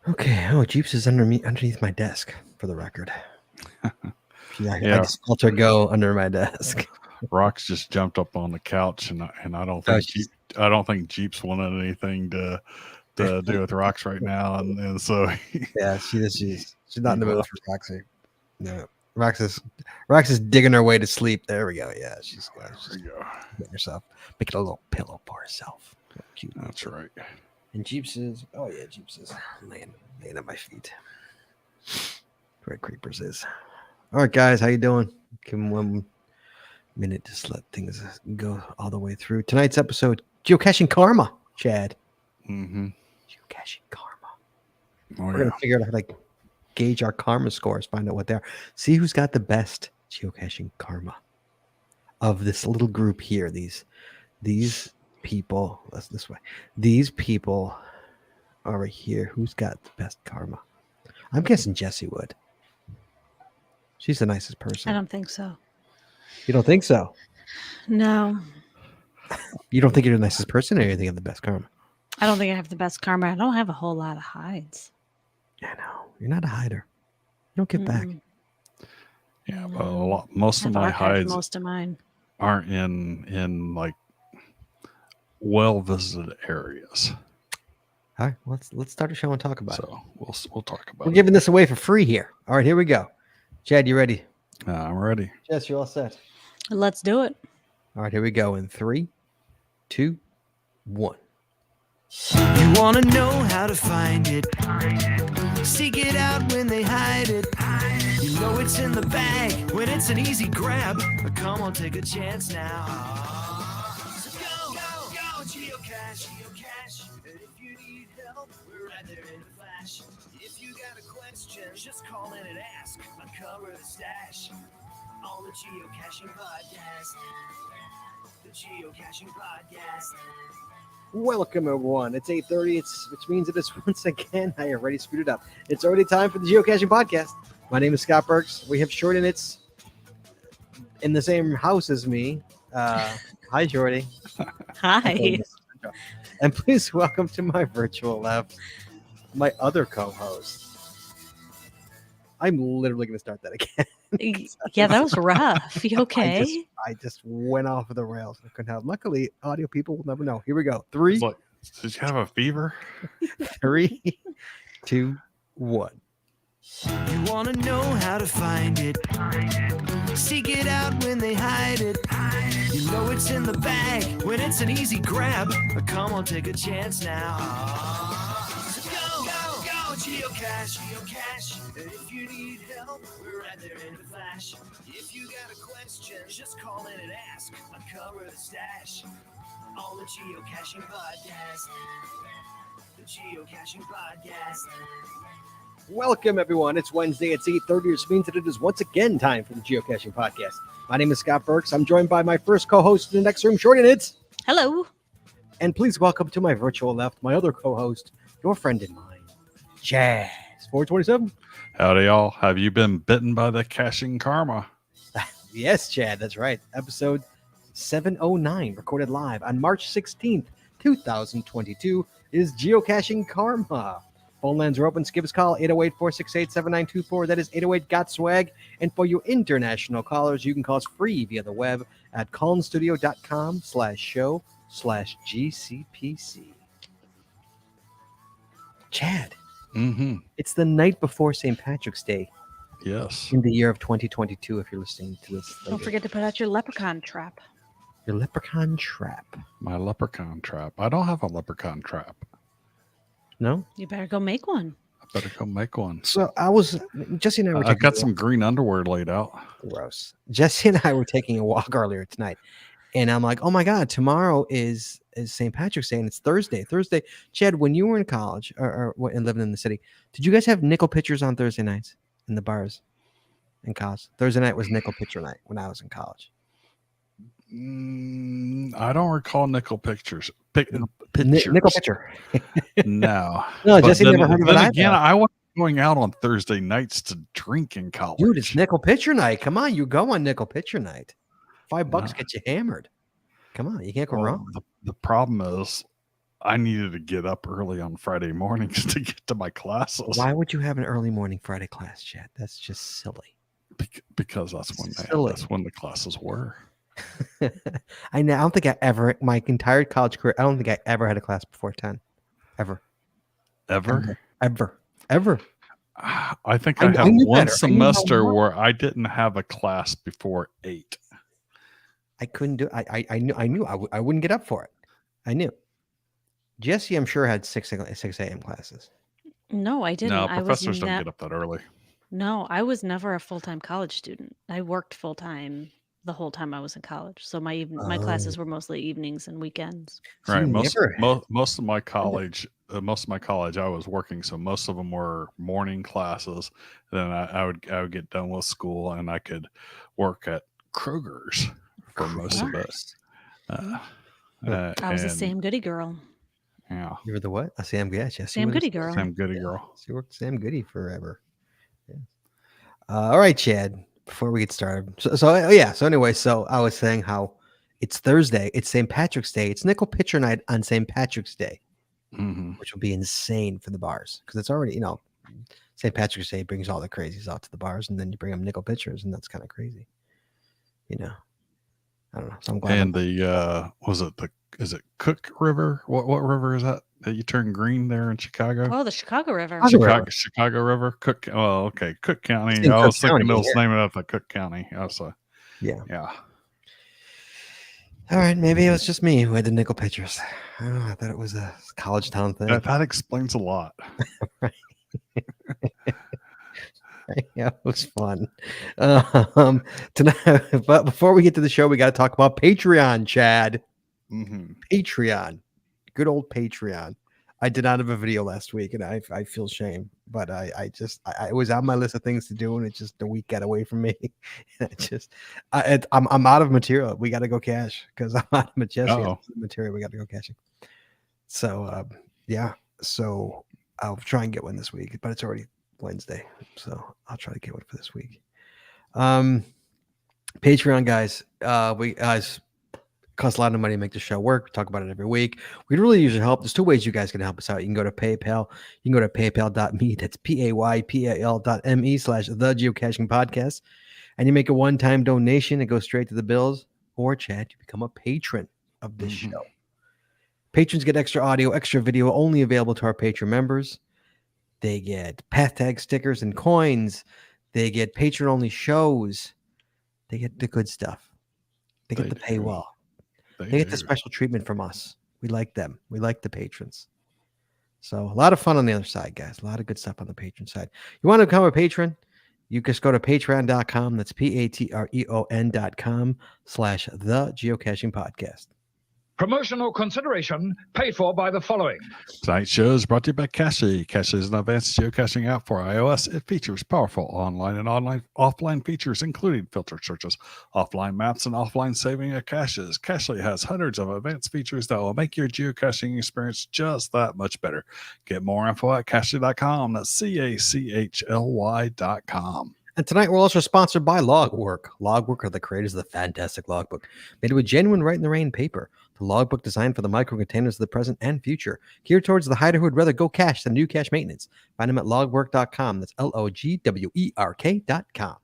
Okay. Oh, Jeeps is underneath my desk, for the record. I Yeah, just felt her go under my desk. Rox just jumped up on the couch, and I don't Oh, think Jeeps wanted anything to do with Rox right now, and so yeah, she's not he in the mood left. for Roxy. No, Rox is digging her way to sleep. There we go. Yeah, she's There just we go. getting herself, making a little pillow for herself. Cute. That's right. And Jeeps is laying at my feet. Where Creepers is. All right, guys, how you doing? Give them 1 minute, just let things go all the way through. Tonight's episode, Geocaching Karma, Chad. Mm-hmm. Geocaching Karma. Oh We're yeah. gonna figure out how to gauge our karma scores, find out what they are, see who's got the best geocaching karma of this little group here. These people. That's this way. These people over here. Who's got the best karma? I'm guessing Jessie would. She's the nicest I person. don't think so. You don't think so? No, You don't think you're the nicest person, or you think you have the best karma? I don't think I have the best karma. I don't have a whole lot of hides. I know. You're not a hider. You don't give back. Mm-mm. Yeah, No. well, most of I've my archived hides most of mine. aren't in like well visited areas. All right, let's start a show and talk about it. So we'll talk about We're it. giving this away for free here. All right, here we go. Chad, you ready? I'm ready. Jess, you're all set. Let's do it. All right, here we go. In 3, 2, 1. You wanna know how to find it. Seek it out when they hide it. You know it's in the bag when it's an easy grab. Come on, take a chance now. So go, geocache. And if you need help, we're right there in a flash. If you got a question, just call in and ask. Uncover the stash on the Geocaching Podcast. The Geocaching Podcast. Welcome, everyone. It's 8:30, which means it is once again, I already screwed it up. It's already time for the Geocaching Podcast. My name is Scott Burks. We have Shorty and it's in the same house as me. Hi, Shorty. Hi. And please welcome to my virtual left, my other co-host. I'm literally going to start that again. Yeah, that was rough. You okay? I just went off of the rails. I couldn't help. Luckily, audio people will never know. Here we go. 3, It's like, did you have a fever? 3, 2, 1. You wanna know how to find it. Seek it out when they hide it. You know it's in the bag when it's an easy grab. Come on, take a chance now. So go, geocache. And if you need help, we're right there in a flash. If you got a question, just call in and ask. Uncover the stash on the Geocaching Podcast. The Geocaching Podcast. Welcome, everyone. It's Wednesday. It's 8:30, which means that it is once again time for the Geocaching Podcast. My name is Scott Burks. I'm joined by my first co-host in the next room, Shorty and It's. Hello. And please welcome to my virtual left, my other co-host, your friend and mine, Jazz 427. Howdy, y'all. Have you been bitten by the caching karma? Yes, Chad, that's right. Episode 709, recorded live on March 16th, 2022, is Geocaching Karma. Phone lines are open. Give us a call, 808-468-7924. That is 808-GOT-SWAG. And for you international callers, you can call us free via the web at callinstudio.com/show/GCPC. Chad, Mm-hmm. it's the night before St. Patrick's Day Yes. in the year of 2022, if you're listening to this later. Don't forget to put out your leprechaun trap. Your leprechaun trap. My leprechaun trap. I don't have a leprechaun trap. No? You better go make one. I better go make one. So Jesse and I were I've got some green underwear laid out. gross. Jesse and I were taking a walk earlier tonight, and I'm like, oh my God, tomorrow is St. Patrick's Day, and it's Thursday. Chad, when you were in college and living in the city, did you guys have nickel pitchers on Thursday nights in the bars in college? Thursday night was nickel pitcher night when I was in college. I don't recall nickel pictures. Pictures. Nickel pitcher. No. No, But Jesse then, never heard of it then either. again, I wasn't going out on Thursday nights to drink in college. Dude, it's nickel pitcher night. Come on, you go on nickel pitcher night. $5 No. get you hammered. Come on, you can't go Well, wrong. The problem is I needed to get up early on Friday mornings to get to my classes. Why would you have an early morning Friday class, Chad? That's just silly. Because that's Silly. that's when the classes were. I don't think I ever, my entire college career, I don't think I ever had a class before 10. Ever. Ever? Ever. I think I I have knew one better. I knew how semester long- where I didn't have a class before 8. I couldn't do it. I knew I wouldn't get up for it. I knew. Jesse, I'm sure, had 6 a.m. classes. No, I didn't. No, I was professors don't get up that early. No, I was never a full-time college student. I worked full-time the whole time I was in college. So my classes were mostly evenings and weekends. So Right. you Most never had- most of my college, I was working, so most of them were morning classes. Then I would get done with school, and I could work at Kroger's for most of it. I was a and- Sam Goody girl. Yeah, You were the what? A Sam Goody. Yes, Sam Goody girl. Sam Goody girl. She worked Sam Goody forever. Yeah. All right, Chad. Before we get started, so anyway, so I was saying how it's Thursday. It's St. Patrick's Day. It's nickel pitcher night on St. Patrick's Day, Mhm. which will be insane for the bars because it's already St. Patrick's Day brings all the crazies out to the bars, and then you bring them nickel pitchers, and that's kind of crazy. I don't know. So I'm glad. And is it Cook River? What river is that you turn green there in Chicago? Oh, the Chicago River. Chicago River, Cook. Oh, okay, Cook County. It's in I was Cook thinking County, it was naming after Cook County. Yeah. Yeah. All right, maybe it was just me who had the nickel pitchers. I don't know. I thought it was a college town thing. That explains a lot. Yeah, it was fun. Tonight, but before we get to the show, we got to talk about Patreon, Chad. Mm-hmm. Patreon, good old Patreon. I did not have a video last week, and I feel shame, but I was on my list of things to do, and it just the week got away from me. I'm out of material. We got to go cash because I'm out of material. We got to go cashing. So so I'll try and get one this week, but it's already Wednesday, so I'll try to get one for this week. Patreon guys, costs a lot of money to make the show work. We talk about it every week. We'd really use your help. There's 2 ways you guys can help us out. You can go to PayPal. You can go to paypal.me. That's PAYPAL.me/the Geocaching Podcast. And you make a one-time donation. It goes straight to the bills. Or, Chad, you become a patron of this show. Patrons get extra audio, extra video, only available to our Patreon members. They get path tag stickers and coins. They get patron-only shows. They get the good stuff. They get the paywall. They get the special treatment from us. We like them. We like the patrons. So a lot of fun on the other side, guys. A lot of good stuff on the patron side. You want to become a patron? You just go to patreon.com. That's patreon.com/the Geocaching Podcast. Promotional consideration paid for by the following. Tonight's show is brought to you by Cache. Cache is an advanced geocaching app for iOS. It features powerful online and offline features, including filter searches, offline maps, and offline saving of caches. Cache has hundreds of advanced features that will make your geocaching experience just that much better. Get more info at cache.com. That's CACHLY.com. And tonight we're also sponsored by Logwork. Logwork are the creators of the fantastic logbook, made with genuine Write in the Rain paper. The logbook designed for the micro containers of the present and future, geared towards the hider who would rather go cache than do cache maintenance. Find them at logwork.com. That's LOGWERK.com.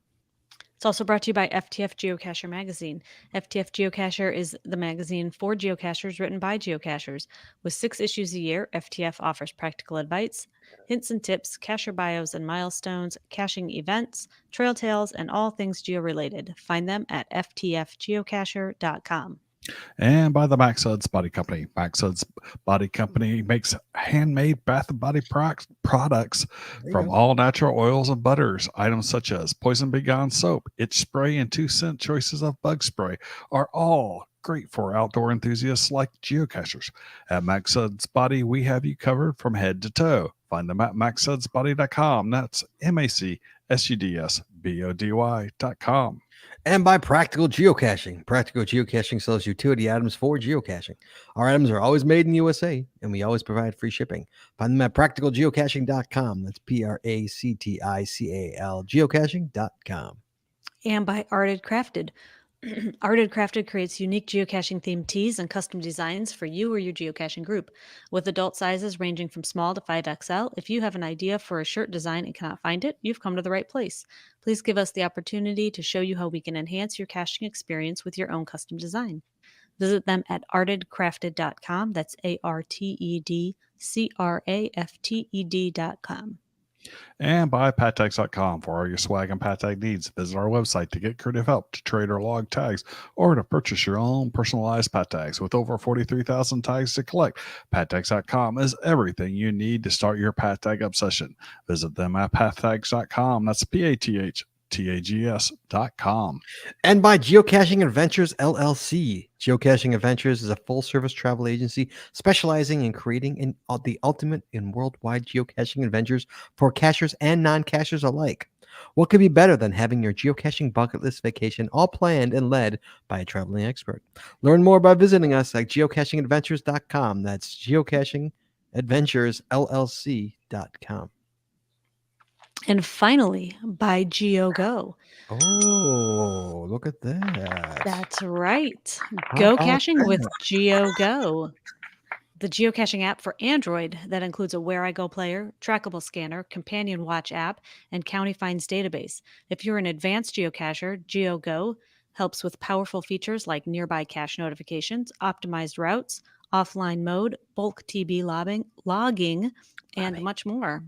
It's also brought to you by FTF Geocacher Magazine. FTF Geocacher is the magazine for geocachers written by geocachers. With 6 issues a year, FTF offers practical advice, hints and tips, cacher bios and milestones, caching events, trail tales, and all things geo-related. Find them at ftfgeocacher.com. And by the Maxsuds Body Company. Maxsuds Body Company makes handmade bath and body products from all natural oils and butters. Items such as Poison Bee Gone soap, itch spray, and 2-cent choices of bug spray are all great for outdoor enthusiasts like geocachers. At Maxsuds Body, we have you covered from head to toe. Find them at maxsudsbody.com. That's MACSUDSBODY.com. And by Practical Geocaching. Practical Geocaching sells utility items for geocaching. Our items are always made in the USA, and we always provide free shipping. Find them at practicalgeocaching.com. That's PRACTICAL geocaching.com. And by Arted Crafted. Arted Crafted creates unique geocaching themed tees and custom designs for you or your geocaching group. With adult sizes ranging from small to 5XL, if you have an idea for a shirt design and cannot find it, you've come to the right place. Please give us the opportunity to show you how we can enhance your caching experience with your own custom design. Visit them at artedcrafted.com. That's ARTEDCRAFTED.com. And buy pattags.com for all your swag and pattag needs. Visit our website to get creative help to trade or log tags or to purchase your own personalized pattags. With over 43,000 tags to collect, pattags.com is everything you need to start your pattag obsession. Visit them at pattags.com. That's PATHTAGS.com. And by Geocaching Adventures LLC. Geocaching Adventures is a full-service travel agency specializing in creating the ultimate in worldwide geocaching adventures for cachers and non-cachers alike. What could be better than having your geocaching bucket list vacation all planned and led by a traveling expert? Learn more by visiting us at geocachingadventures.com. That's geocachingadventuresllc.com. And finally, by GeoGo. Oh, look at that. That's right. How Go about caching with that? GeoGo, the geocaching app for Android that includes a Where I Go player, trackable scanner, companion watch app, and county finds database. If you're an advanced geocacher, GeoGo helps with powerful features like nearby cache notifications, optimized routes, offline mode, bulk TB logging, and much more.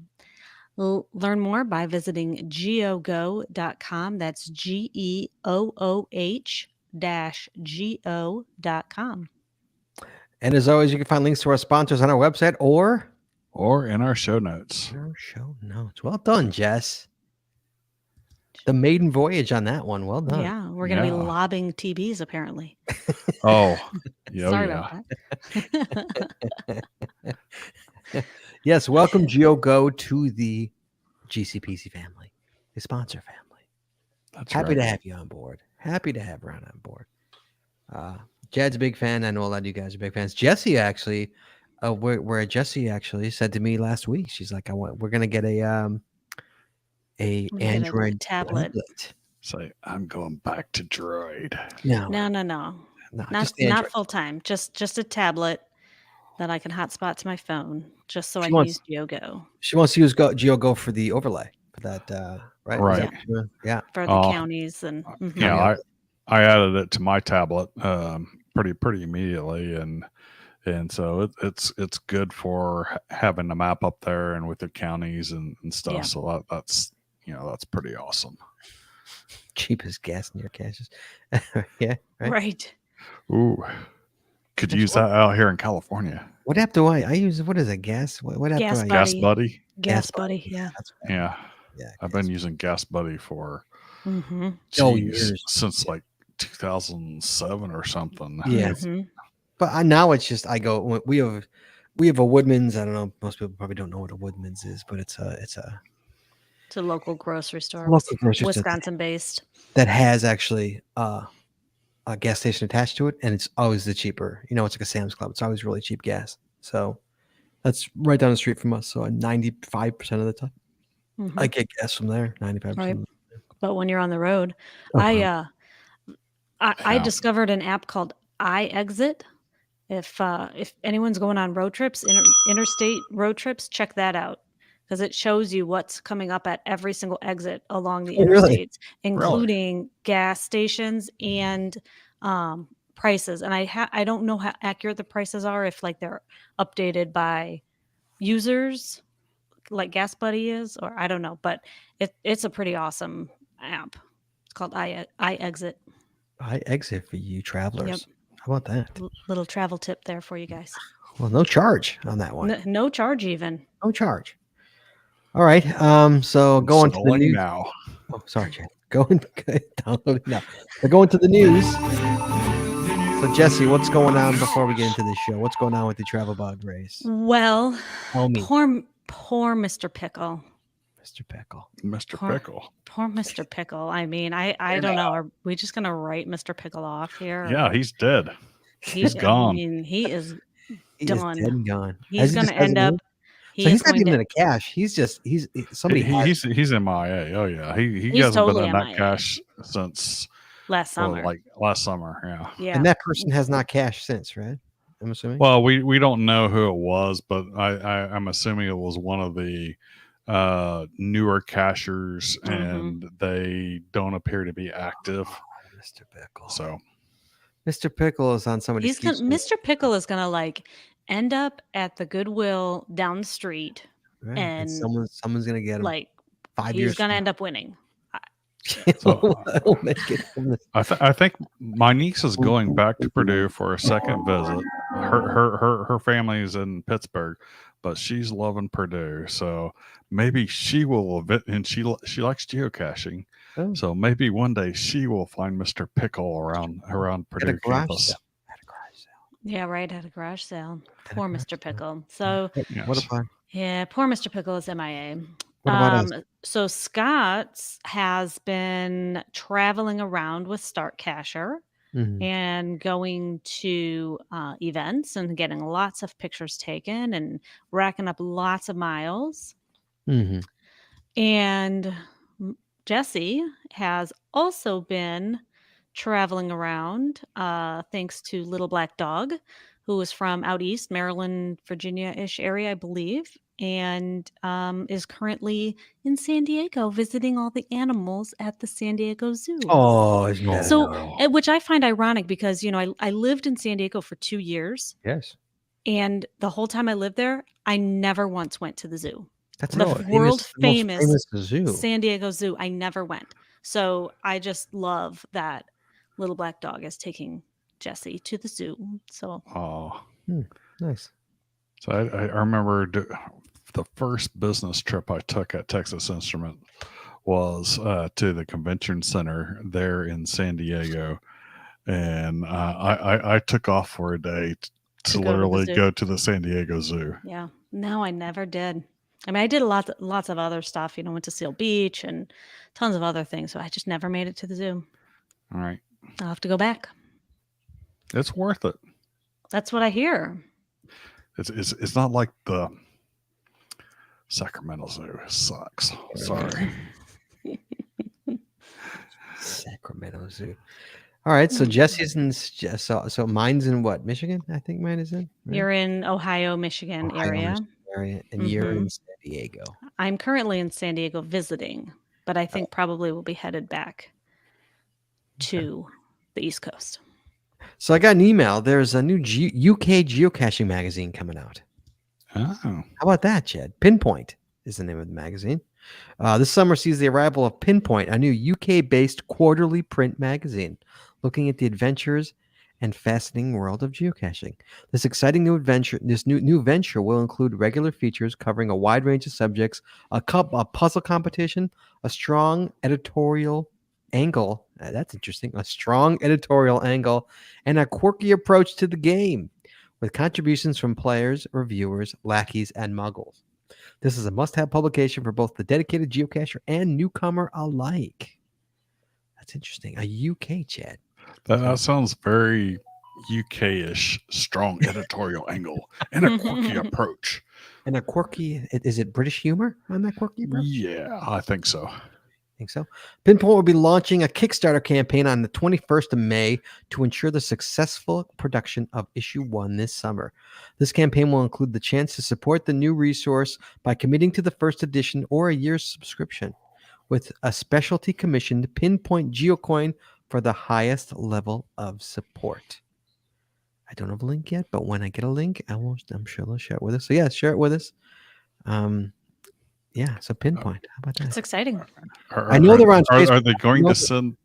Learn more by visiting geogo.com. That's GEOOH-GO.com. And as always, you can find links to our sponsors on our website or in our show notes. our show notes. Well done, Jess. The maiden voyage on that one. Well done. Yeah, we're going to be Yeah. lobbing TBs apparently. Oh, yeah. Sorry yeah. about that. Yes, welcome GeoGo to the GCPC family, the sponsor family. That's Happy to right. have you on board. Happy to have Ron on board. Jed's a big fan. I know a lot of you guys are big fans. Jessie actually, where Jessie actually said to me last week, she's like, we're gonna get a Android tablet. Say, I'm going back to Droid. No, no, not just Android. full time. Just a tablet that I can hotspot to my phone, just so I She can wants- use GeoGo She wants to use GeoGo for the overlay for that, right? Is Right. that- yeah. for the counties and. Mhm. Yeah, I added it to my tablet pretty immediately, and so it's good for having the map up there and with the counties and stuff. Yeah. So that's pretty awesome. Cheapest gas in your caches. Yeah. Right. Right. Ooh, could That's use what- that out here in California. What app do I use? What is it? Gas? What app Gas do I Buddy. Gas Buddy. Gas Buddy. Yeah. That's Yeah, yeah. I've been using Gas Buddy for Mm-hmm. Oh, geez, years. since like 2007 or something. Yeah. Mm-hmm. But now it's just I go. We have a Woodman's. I don't know. Most people probably don't know what a Woodman's is, but it's a It's a local grocery store, local grocery store Wisconsin based. that has actually a gas station attached to it, and it's always the cheaper. You know, it's like a Sam's Club. It's always really cheap gas. So that's right down the street from us. So 95% of the time, Mhm. I get gas from there. 95%. Right. But when you're on the road, Uh-huh. I discovered an app called iExit. If anyone's going on road trips, interstate road trips, check that out because it shows you what's coming up at every single exit along the Oh, really? interstates, including gas stations and prices. And I don't know how accurate the prices are, if like they're updated by users, like Gas Buddy is, or I don't know, but it's a pretty awesome app. It's called iExit. iExit for you travelers. How about that? Little travel tip there for you guys. Well, no charge on that one. No charge even. No charge. All right. So going to the Scrolling news. now. Oh, sorry, Chad. Download it now. We're going to the news. So Jesse, what's going on before we get into this show? What's going on with the travel bug race? Well, Tell me, poor Mr. Pickle. Mr. Pickle. Mr. Poor- Pickle. Poor Mr. Pickle. I mean, I don't know. Are we just gonna write Mr. Pickle off here? Yeah, he's dead. He's I gone. mean, he is. He Done. is dead and gone. He's As he gonna just hasn't end up. moved. He So is he's not going even to. in a cache. He's somebody. He's MIA. Oh yeah, he He's hasn't totally been in that MIA. cache since last summer. like last summer. Yeah. Yeah. And that person has not cashed since, right? I'm assuming. Well, we don't know who it was, but I'm assuming it was one of the newer cashers, and they don't appear to be active. Mr. Pickle. So Mr. Pickle is on somebody's. Mr. Pickle is gonna like end up at the Goodwill down the street, Right. and someone's gonna get him. like 5 he's years. gonna end up winning. He'll make it from this. I think my niece is going back to Purdue for a second visit. Her family's in Pittsburgh, but she's loving Purdue, so maybe she will. And she likes geocaching, Oh. so maybe one day she will find Mr. Pickle around Purdue campus. At a garage sale. Yeah, right at a garage sale. At a Poor garage Mr. sale. Pickle. So Yes. What about? yeah, poor Mr. Pickle is MIA. What about us? So Scott's has been traveling around with Start Casher Mhm. and going to events and getting lots of pictures taken and racking up lots of miles. Mhm. And Jesse has also been traveling around thanks to Little Black Dog, who is from out east, Maryland, Virginia-ish area, I believe, and is currently in San Diego visiting all the animals at the San Diego Zoo. Oh, isn't that So, adorable? which I find ironic because, I lived in San Diego for 2 years, Yes. and the whole time I lived there, I never once went to the zoo. That's The the world most famous zoo. San Diego Zoo. I never went. So I just love that Little Black Dog is taking Jesse to the zoo. So Oh, Nice. so I remember the first business trip I took at Texas Instrument was to the convention center there in San Diego, and I took off for a day to To go to the literally zoo. go to the San Diego Zoo. yeah, no, I never did. I mean, I did lots of other stuff. Went to Seal Beach and tons of other things. So I just never made it to the zoo. All right, I'll have to go back. it's worth it. That's what I hear. It's not like the Sacramento Zoo. It sucks. Sorry. Sacramento Zoo. All right, so Jesse's in. So mine's in what? Michigan, I think mine is in. Right? You're in Ohio, Michigan Ohio, area. Michigan area, and you're in San Diego. I'm currently in San Diego visiting, but I think probably we'll be headed back to the East Coast. So I got an email. There's a new UK geocaching magazine coming out. Oh, How about that, Jed? Pinpoint is the name of the magazine. This summer sees the arrival of Pinpoint, a new UK-based quarterly print magazine looking at the adventures and fascinating world of geocaching. This exciting new adventure, this new venture will include regular features covering a wide range of subjects, a puzzle competition, a strong editorial angle. That's interesting. A strong editorial angle and a quirky approach to the game, with contributions from players, reviewers, lackeys, and muggles. This is a must-have publication for both the dedicated geocacher and newcomer alike. That's interesting. A UK chat. that sounds very UK-ish. Strong editorial angle and a quirky approach. And a quirky, is it British humor on that quirky approach? Yeah, I think so. I think so. Pinpoint will be launching a Kickstarter campaign on the 21st of May to ensure the successful production of issue 1 this summer. This campaign will include the chance to support the new resource by committing to the first edition or a year's subscription, with a specialty commissioned Pinpoint Geocoin for the highest level of support. I don't have a link yet, but when I get a link, I'm sure they'll share it with us. So yeah, share it with us. Yeah, so Pinpoint. How about that? It's exciting. I know they're on Facebook. Are they going to send?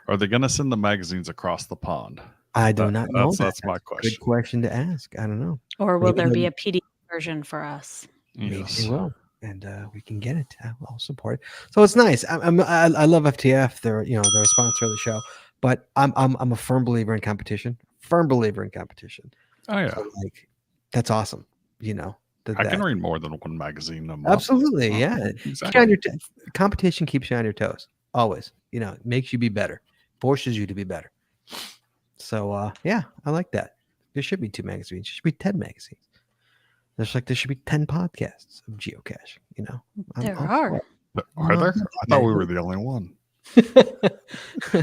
Are they going to send the magazines across the pond? I do not know. That's my question. Good question to ask. I don't know. Or will Maybe there be they'll- a PDF version for us? Maybe Yes. they will, and we can get it. I'll support it. So it's nice. I love FTF. They're they're a sponsor of the show, but I'm a firm believer in competition. Firm believer in competition. Oh yeah, So, like that's awesome. I can read more than one magazine a month. Absolutely, Oh, yeah. exactly. Keep you on your competition keeps you on your toes. Always, makes you be better, forces you to be better. So yeah, I like that. There should be 2 magazines. There should be 10 magazines. There should be 10 podcasts of geocache. There I'm are. Are there? I thought we were the only one.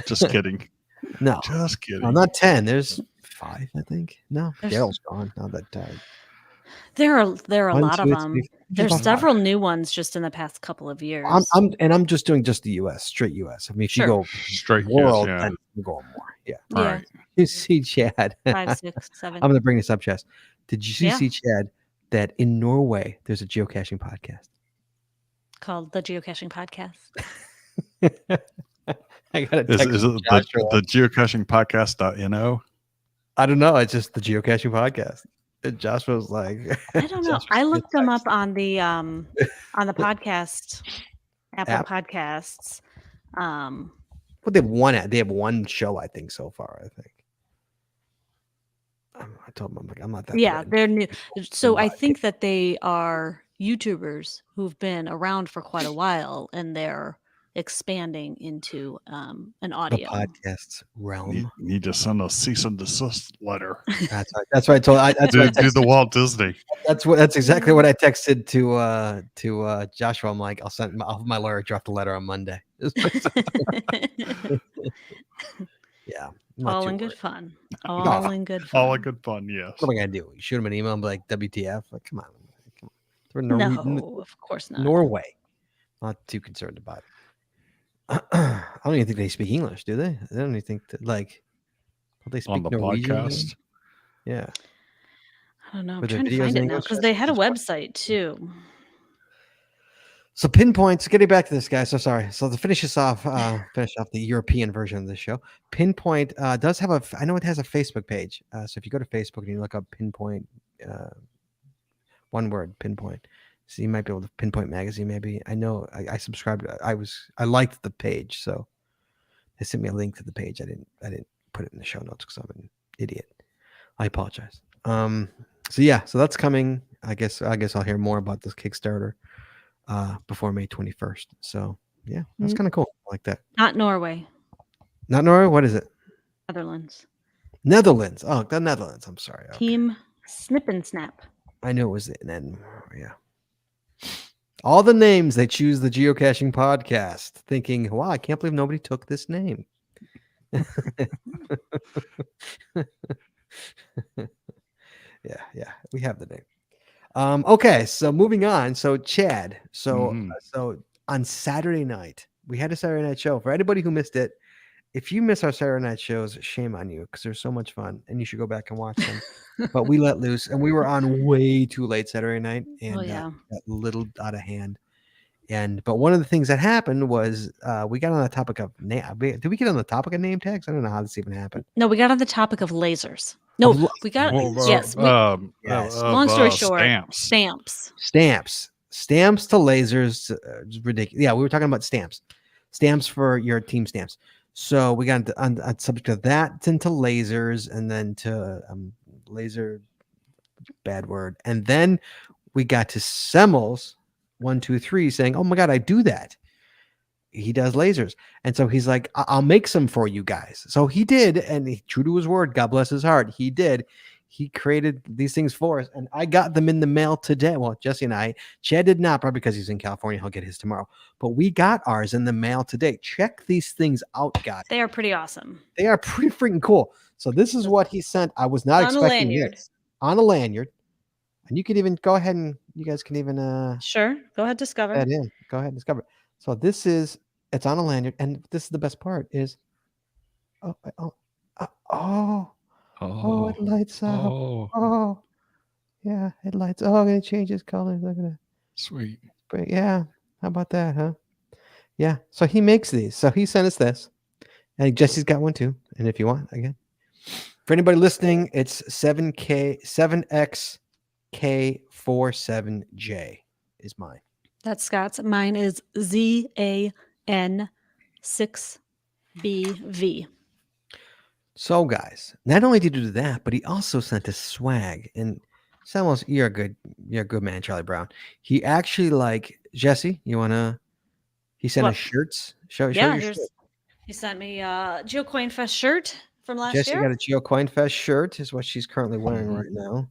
Just kidding. No, Just kidding. no, not 10. There's 5, I think. No, There's- Daryl's gone. Now that There are a One, lot two, of three, them. just There's about 5. several new ones just in the past couple of years. I'm just doing just the U.S. straight U.S. I mean, if Sure. you go Straight yes, world, yeah. then you go more. Yeah. All Yeah. right. You see, Chad. 5, 6, 7. I'm going to bring this up, Chess. Did you Yeah. see, Chad, that in Norway there's a geocaching podcast? Called the Geocaching Podcast. I got a Is text it from the Joshua. geocaching podcast.no? I don't know. It's just the geocaching podcast. And Joshua was like, I don't know. Joshua I sent me a looked them up text. on the podcast, Apple App? Podcasts. Well, they have one show, I think, so far. I think. I told him, I'm like, I'm not that. Yeah, threatened. they're new. So I Why? think that they are YouTubers who've been around for quite a while, and they're expanding into an The audio. podcast's realm. Need to send a cease and desist letter. That's right. That's what I told. That's what I Do the texted. Walt Disney. That's exactly what I texted to Joshua. I'm like, I'll have my lawyer draft the letter on Monday. Yeah, I'm not All too in good worried. fun. All in good fun. All in good fun, yes. What am I gonna do? Shoot him an email and be like, WTF? Like, come on. We're No, of course not. Norway. Not too concerned about it. I don't even think they speak English, do they? I don't even think that, like, don't they speak On the Norwegian? podcast. Yeah. I don't know. I'm Were there trying to videos find in it now English? because they had a That's what- website too. So Pinpoints, getting back to this guy. So sorry. So to finish this off, finish off the European version of the show. Pinpoint does have I know it has a Facebook page. So if you go to Facebook and you look up Pinpoint, one word, Pinpoint. So you might be able to Pinpoint magazine. Maybe I know I subscribed. I liked the page, so they sent me a link to the page. I didn't put it in the show notes because I'm an idiot. I apologize. So yeah, so that's coming. I guess I'll hear more about this Kickstarter before May 21st. So yeah, that's kind of cool. I like that. Not Norway, Not Norway. What is it? Netherlands. Netherlands. Oh, the Netherlands. I'm sorry. Okay. Team Snip and Snap. I knew it was an N. Yeah. All the names they choose the geocaching podcast, thinking, "Wow, I can't believe nobody took this name." Yeah, we have the name. Okay, so moving on. So Chad, so on Saturday night, we had a Saturday night show. For anybody who missed it, if you miss our Saturday night shows, shame on you because they're so much fun, and you should go back and watch them. But we let loose, and we were on way too late Saturday night, and yeah. got a little out of hand. But one of the things that happened was we got on the topic of name. Did we get on the topic of name tags? I don't know how this even happened. No, we got on the topic of lasers. No, we got yes. Yes. Long story short, stamps. Stamps to lasers. It's ridiculous. Yeah, we were talking about stamps for your team stamps. So we got on subject of that into lasers, and then to laser, bad word, and then we got to Semmel's 1, 2, 3 saying, "Oh my God, I do that." He does lasers, and so he's like, "I'll make some for you guys." So he did, and true to his word, God bless his heart, he did. He created these things for us, and I got them in the mail today. Well, Jesse and I, Chad did not, probably because he's in California. He'll get his tomorrow, but we got ours in the mail today. Check these things out, guys. They are pretty awesome. They are pretty freaking cool. So this is what he sent. I was not expecting this on a lanyard, and you can even go ahead and you guys can even Sure, go ahead, discover. that in. Go ahead and discover it. So it's on a lanyard, and this is the best part is, it lights up. Oh, yeah, it lights. Oh, it changes colors. Look at that. Sweet. Yeah, how about that, huh? Yeah. So he makes these. So he sent us this, and Jesse's got one too. And if you want, again, for anybody listening, it's 7XK47J is mine. That's Scott's. Mine is ZAN6BV. So, guys, not only did he do that, but he also sent us swag. And Samuel, you're a good man, Charlie Brown. He actually Jesse. He sent us shirts. Show your shirt. He sent me a Geo Coin Fest shirt from last Jesse year. got a Geo Coin Fest shirt, is what she's currently wearing right now.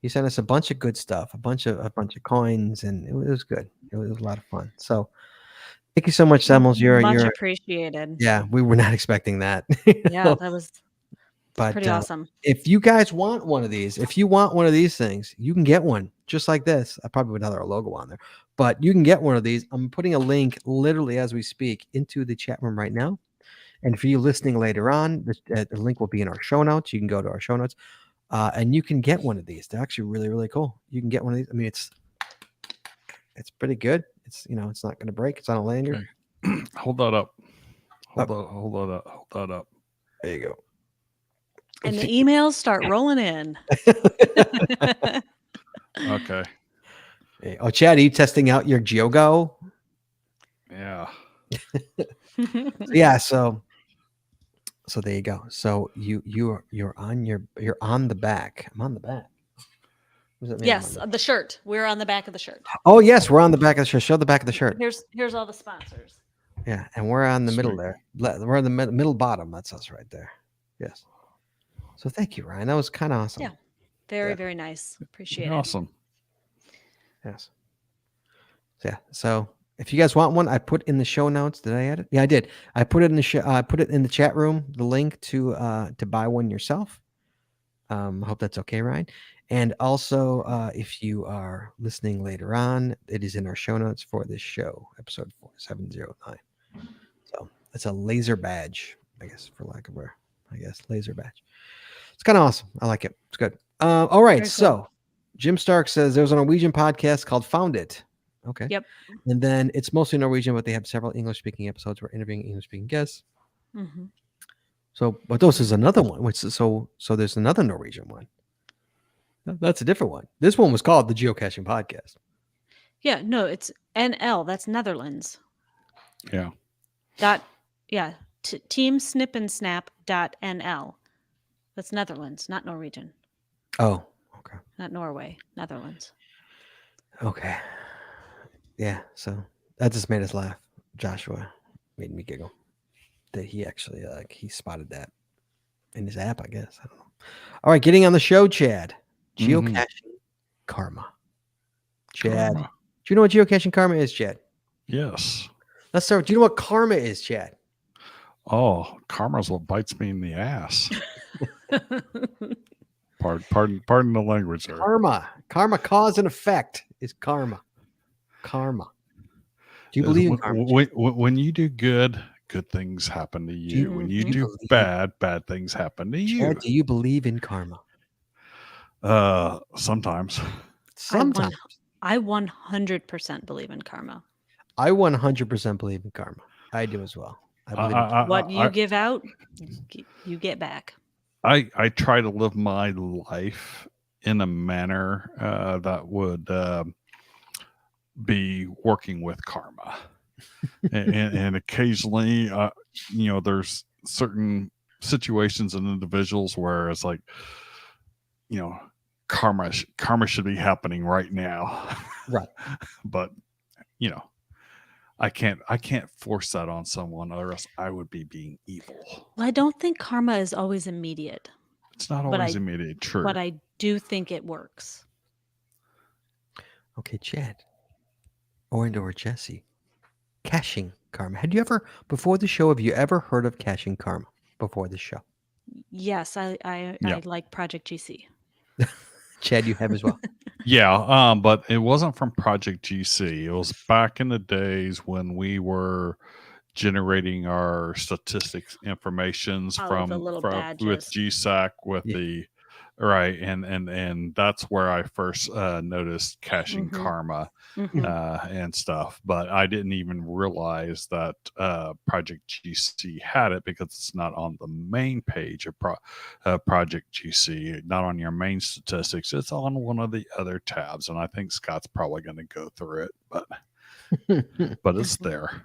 He sent us a bunch of good stuff, a bunch of coins, and it was good. It was a lot of fun. So Thank you so much, Semmels. Much You're appreciated. yeah. We were not expecting that. you Yeah, know? that was But pretty awesome. if you guys want one of these, if you want one of these things, you can get one just like this. I probably would have our logo on there, but you can get one of these. I'm putting a link literally as we speak into the chat room right now. And for you listening later on, the link will be in our show notes. You can go to our show notes and you can get one of these. They're actually really, really cool. You can get one of these. I mean, it's pretty good. It's, it's not going to break. It's on a lanyard. Okay. Hold that up. Up. Hold that up. Hold that up. There you go. And the emails start rolling in. Okay. Hey, oh, Chad, are you testing out your GeoGo? Yeah. Yeah. So there you go. So you're on the back. I'm on the back. What does that mean? Yes, the shirt. We're on the back of the shirt. Oh yes, we're on the back of the shirt. Show the back of the shirt. Here's all the sponsors. Yeah, and we're on the middle Sweet. there. We're in the middle bottom. That's us right there. Yes. So thank you, Ryan. That was kind of awesome. Yeah. Very, Yeah. very nice. Appreciate it. Awesome. Yes. Yeah. So if you guys want one, I put in the show notes. Did I add it? Yeah, I did. I put it in the I put it in the chat room. The link to buy one yourself. I hope that's okay, Ryan. And also, if you are listening later on, it is in our show notes for this show, episode 4709. So it's a laser badge, I guess, for lack of laser badge. It's kind of awesome. I like it. It's good. All right. Very cool. So Jim Stark says there's a Norwegian podcast called Found It. Okay. Yep. And then it's mostly Norwegian, but they have several English-speaking episodes where interviewing English-speaking guests. Mm-hmm. So, but this is another one. So there's another Norwegian one. That's a different one. This one was called the Geocaching Podcast. Yeah, no, it's NL. That's Netherlands. Yeah. Teamsnipandsnap.nl. That's Netherlands, not Norwegian. Oh, okay. Not Norway, Netherlands. Okay. Yeah. So that just made us laugh. Joshua made me giggle that he actually he spotted that in his app, I guess. I don't know. All right, getting on the show, Chad. Geocaching Karma. Chad. Karma. Do you know what geocaching karma is, Chad? Yes. Let's start. Do you know what karma is, Chad? Oh, karma's what bites me in the ass. Pardon the language there. Karma, cause and effect is karma. Karma. Do you believe in karma? When you do good things happen to you. When you do bad things happen to you. Chad, do you believe in karma? Sometimes. Sometimes. I 100% believe in karma. I 100% believe in karma. I do as well. I believe in what you give out, you get back. I try to live my life in a manner that would be working with karma. and occasionally, there's certain situations and individuals where it's like, karma should be happening right now. Right. But, I can't force that on someone, or else I would be being evil. Well, I don't think karma is always immediate. It's not always immediate, true. But I do think it works. Okay, Chad. Or Jesse. Caching karma. Had you ever, before the show, heard of caching karma before the show? Yes, I like Project GC. Chad, you have as well. Yeah, but it wasn't from Project GC. It was back in the days when we were generating our statistics informations from with GSAC with the right, and that's where I first noticed caching karma and stuff. But I didn't even realize that Project GC had it because it's not on the main page of Project GC, not on your main statistics. It's on one of the other tabs, and I think Scott's probably going to go through it, but it's there.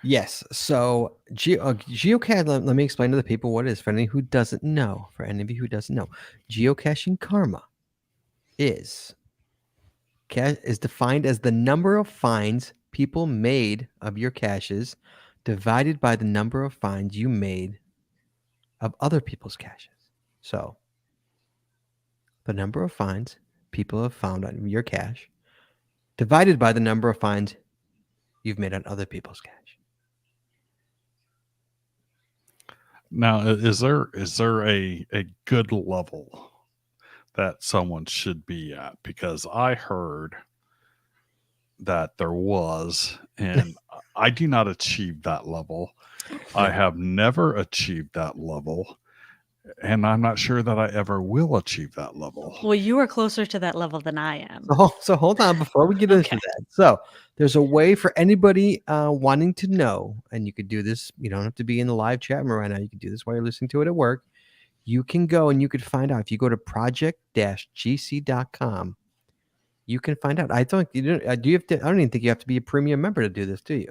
Yes. So geocaching, let me explain to the people what it is for any who doesn't know. For any of you who doesn't know, geocaching karma is defined as the number of finds people made of your caches divided by the number of finds you made of other people's caches. So the number of finds people have found on your cache divided by the number of finds you've made on other people's cache. Now, is there a good level that someone should be at? Because I heard that there was, and I do not achieve that level. I have never achieved that level, and I'm not sure that I ever will achieve that level. Well, you are closer to that level than I am. So hold on before we get into Okay. that. So there's a way for anybody wanting to know, and you could do this. You don't have to be in the live chat room right now. You can do this while you're listening to it at work. You can go and you could find out if you go to project-gc.com. You can find out. I don't. You don't. Do you have to? I don't even think you have to be a premium member to do this, do you?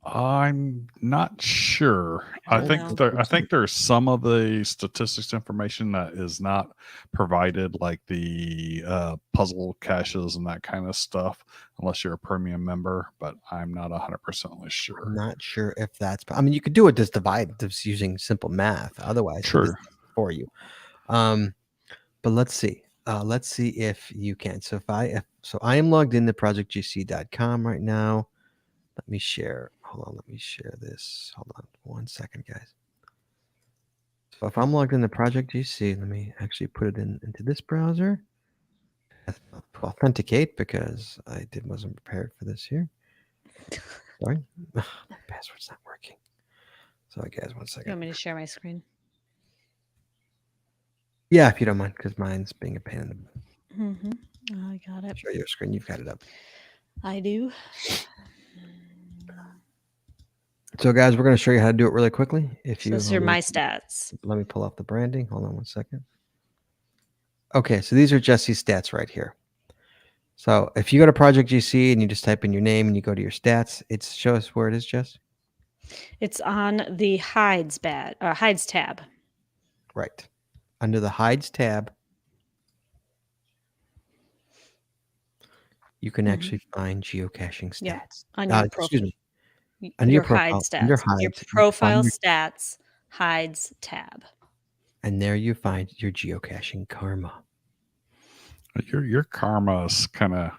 I'm not sure. I don't think know. I think there's some of the statistics information that is not provided, like the puzzle caches and that kind of stuff, unless you're a premium member. But I'm not 100% I'm sure. not sure if that's. I mean, you could do it just using simple math. Otherwise, Sure. this is for you. But let's see. Let's see if you can. So I am logged into projectgc.com right now. Let me share. Hold on. Let me share this. Hold on 1 second, guys. So if I'm logged into Project GC, let me actually put it into this browser. Authenticate because I wasn't prepared for this here. Sorry. My password's not working. Sorry, guys. 1 You second. want me to share my screen? Yeah, if you don't mind, because mine's being a pain in the butt. Mm-hmm. I got it. Share your screen. You've got it up. I do. So, guys, we're going to show you how to do it really quickly. If So you those are my stats. let me pull off the branding. Hold on 1 second. Okay, so these are Jesse's stats right here. So if you go to Project GC and you just type in your name and you go to your stats, show us where it is, Jess. It's on the hides tab. Right. Under the hides tab, you can actually find geocaching stats. Yeah, on your Excuse me. Your Under your profile, hide under stats. Your hides, you can profile find stats hides tab. and there you find your geocaching karma. Your karma's kind of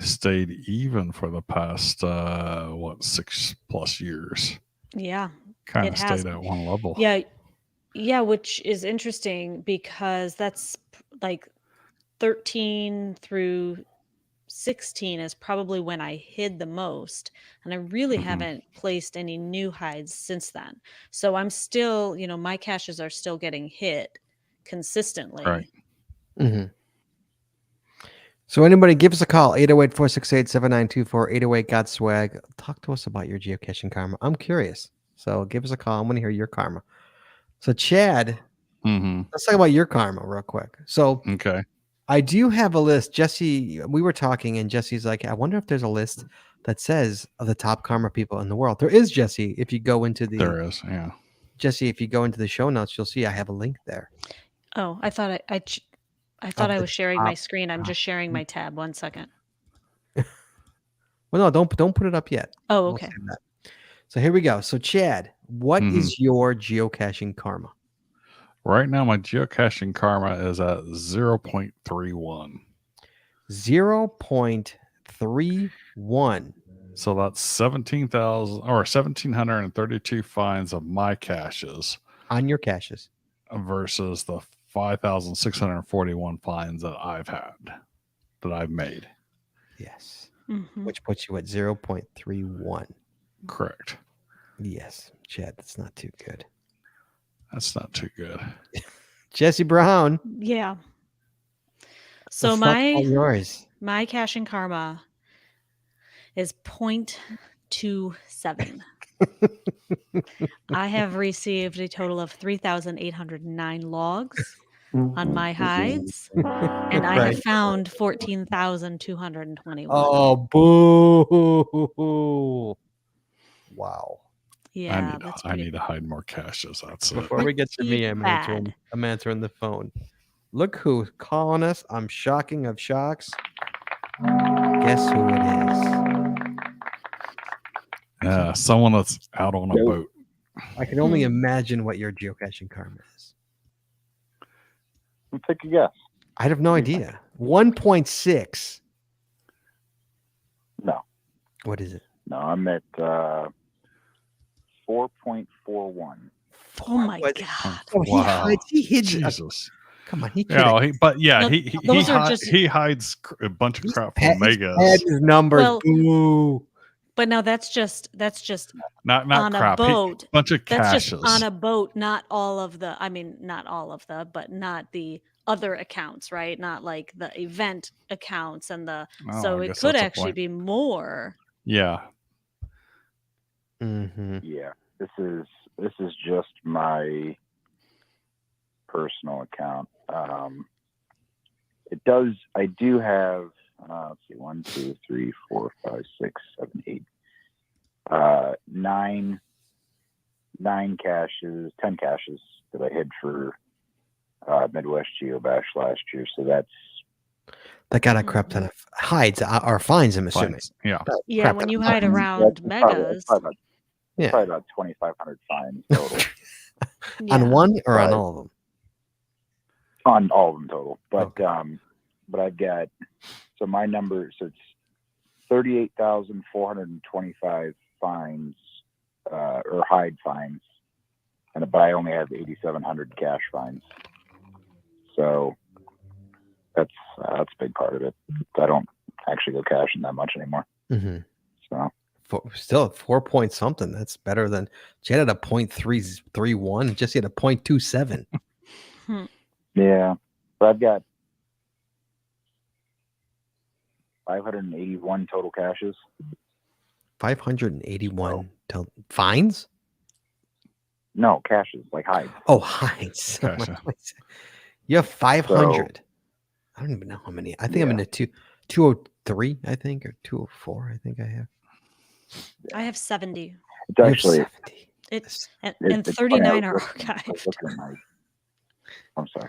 stayed even for the past 6+ years. Yeah, Kind it of has. stayed at one level. Yeah, which is interesting because that's like 13 through 16 is probably when I hid the most, and I really haven't placed any new hides since then. So I'm still, my caches are still getting hit consistently. Right. Mm-hmm. So anybody, give us a call, 808-468-7924, 808 got swag. Talk to us about your geocaching karma. I'm curious. So give us a call. I want to hear your karma. So Chad, let's talk about your karma real quick. So Okay. I do have a list. Jesse, we were talking and Jesse's like, I wonder if there's a list that says of the top karma people in the world. There is, Jesse. If you go into There is, yeah. Jesse, if you go into the show notes, you'll see I have a link there. Oh, I thought I thought I was sharing my screen. I'm just sharing my tab. 1 second. Well, no, don't put it up yet. Oh, We'll okay. save that. So here we go. So Chad, what is your geocaching karma? Right now, my geocaching karma is at 0.31. 0.31. So that's 1,732 finds of my caches On your caches. versus the 5,641 finds that I've made. Yes. Mhm. Which puts you at 0.31. Correct. Yes, Chad, that's not too good. That's not too good. Jesse Brown. Yeah. So let's talk about yours. my caching karma is 0.27. I have received a total of 3,809 logs on my hides, and I have found 14,221. Oh, boo. Wow. Yeah, I need to hide more caches. That's it. Before we get to me, I'm answering the phone. Look who's calling us. I'm shocking of shocks. Guess who it is? Someone that's out on a boat. I can only imagine what your geocaching karma is. Take a guess. I have no idea. 1.6. No. What is it? No, I'm at 4.41. Oh my Was- god. Oh, he Wow. hides. He hid. Jesus. Come on, he could. Yeah, No, he those are just- he hides a bunch of crap from Had megas. his numbers. Well, Boo. But now that's just Not on a crap. boat. Bunch of That's caches. just on a boat, not all of the. I mean, not all of the, but not the other accounts, right? Not like the event accounts and the. Oh, So I it guess could that's a actually point. be more. Yeah. Mm-hmm. Yeah, this is just my personal account. I do have, let's see, 1, 2, 3, 4, 5, 6, 7, 8, 9 caches, 10 caches that I hid for Midwest Geobash last year. So that's That got a crap ton of hides or fines. I'm assuming. Fines. Yeah. Yeah, Crap when ton you of hide fines. around megas. probably Yeah. about 2,500 fines total On yeah. one or on Right. all of them? on all of them total. But Okay. but I've got, so my number, so it's 38,425 fines or hide fines, but I only have 8,700 cash fines. So that's a big part of it. I don't actually go caching that much anymore. Mm-hmm. So Still 4 point something. That's better than Jet had a 0.331. Jesse had a 0.27. yeah, but I've got 581 total caches. 581 fines. No, caches, like hides. Oh, hides. Gotcha. You have 500. I don't even know how many. I think I'm in the 203. I think, or 204. I think I have. I have 70. It's You have actually 70. It's and it's 39 funny, I are was archived. looking at I'm sorry.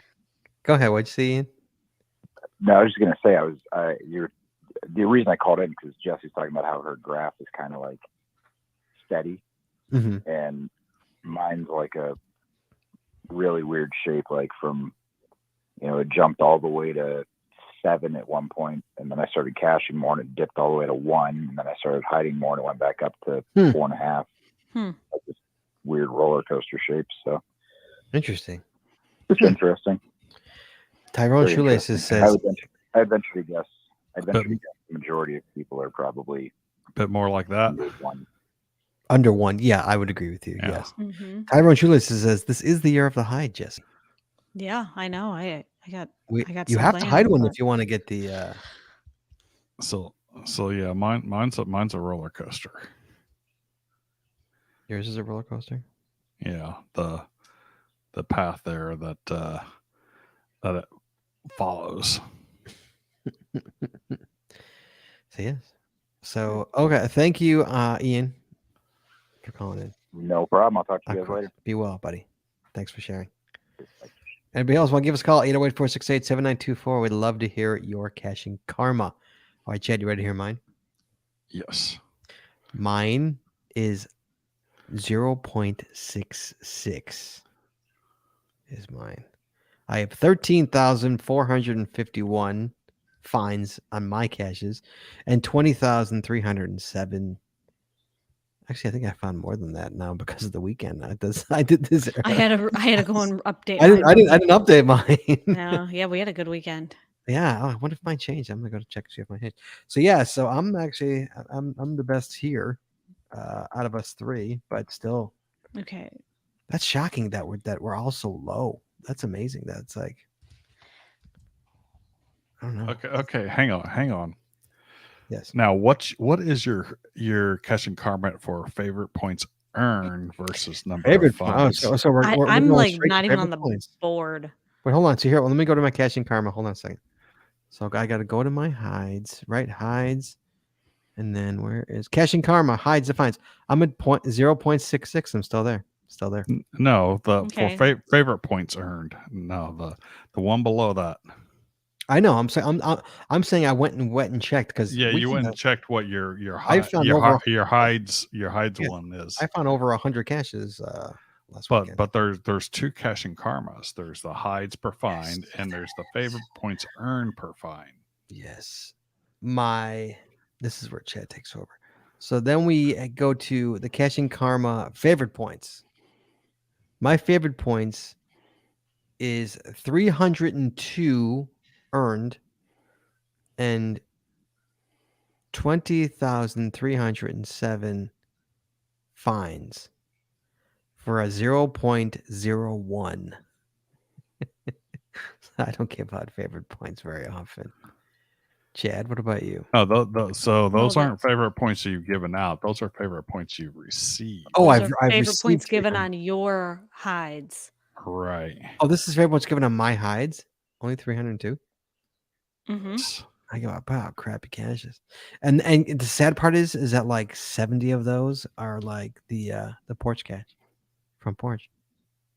Go ahead. What'd you see, Ian? No, I was just gonna say the reason I called in because Jesse's talking about how her graph is kind of like steady, Mm-hmm. and mine's like a really weird shape. Like from, it jumped all the way to 7 at one point, and then I started caching more, and it dipped all the way to 1, and then I started hiding more, and it went back up to 4.5. Like this weird roller coaster shape. So Interesting. it's interesting. Tyrone Very Shoelaces interesting. says, I eventually guess the majority of people are probably A bit more like that. under 1. under 1. Yeah, I would agree with you. Yeah. Yes. Mm-hmm. Tyrone Shoelaces says, this is the year of the hide, Jesse. Yeah, I know. I got You some have to plans, hide one but- if you want to get the. So yeah, mine's a roller coaster. Yours is a roller coaster? Yeah, the path there that it follows. So, yes. So, okay. Thank you, Ian, for calling in. No problem. I'll talk to you Of guys later. course. Be well, buddy. Thanks for sharing. Anybody else want to give us a call? 808-468-7924. We'd love to hear your caching karma. All right, Chad, you ready to hear mine? Yes. Mine is 0.66 is mine. I have 13,451 fines on my caches and 20,307. Actually, I think I found more than that now because of the weekend. I did this. I had to go and update. I didn't mine. update mine. Yeah, we had a good weekend. Yeah, I wonder if mine changed. I'm gonna go to check to see if mine changed. So yeah, so I'm the best here out of us three, but still, Okay. that's shocking that we're all so low. That's amazing. That's like, I don't know. Okay. Hang on. Yes. Now, what is your caching karma for favorite points earned versus number Favorite of points. fines? So we're I'm going like straight to not even favorite on the points. board. Wait, hold on. So here, let me go to my caching karma. Hold on a second. So I got to go to my hides, right? Hides, and then where is caching karma? Hides and fines. I'm at 0.66. I'm still there. Still there. No, Okay. for favorite points earned. No, the one below that. I know. I'm saying I'm saying I went and checked because Yeah, you went and checked what your I found over- hides Yeah, one is. I found over 100 caches last But weekend. there's two caching karmas. There's the hides per fine, and there's the favorite points earned per fine. Yes, this is where Chad takes over. So then we go to the caching karma favorite points. My favorite points is 302 earned and 20,307 fines for a 0.01. I don't give out favorite points very often. Chad, what about you? Oh, so those Oh, aren't favorite points you've given out. Those are favorite points you've received. Oh, Those I've are favorite received points given 300. on your hides. Right. Oh, this is favorite points given on my hides. Only 302. Mm-hmm. I go about crappy caches, and the sad part is that like 70 of those are like the porch cache, front porch.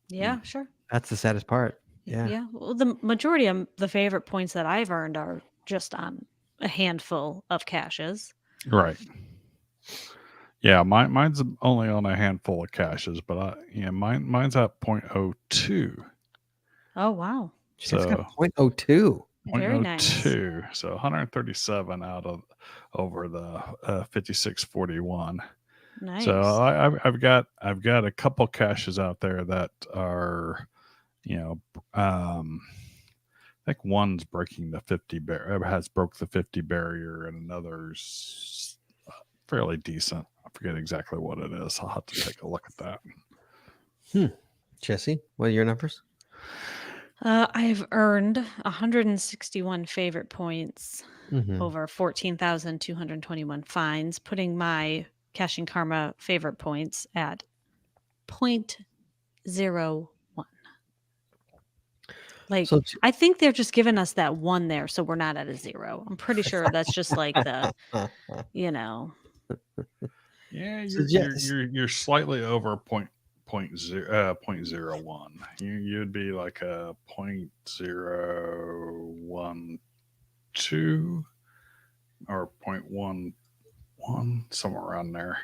Yeah, sure. That's the saddest part. Yeah. Yeah. Well, the majority of the favorite points that I've earned are just on a handful of caches. Right. Yeah, mine's only on a handful of caches, but mine's at 0.02. Oh, wow. Chad's got So 0.02. Very nice. 0.02. So 137 out of over the 5641. Nice. So I've got a couple caches out there that are, I think one's breaking the 50 has broke the 50 barrier, and another's fairly decent. I forget exactly what it is. I'll have to take a look at that. Jesse, what are your numbers? I've earned 161 favorite points Mm-hmm. over 14,221 fines, putting my Caching Karma favorite points at 0.01. Like, So I think they're just giving us that one there, so we're not at a 0. I'm pretty sure that's just like the, Yeah, So you're slightly over 0.01. You'd be like a 0.012 or 0.11, somewhere around there.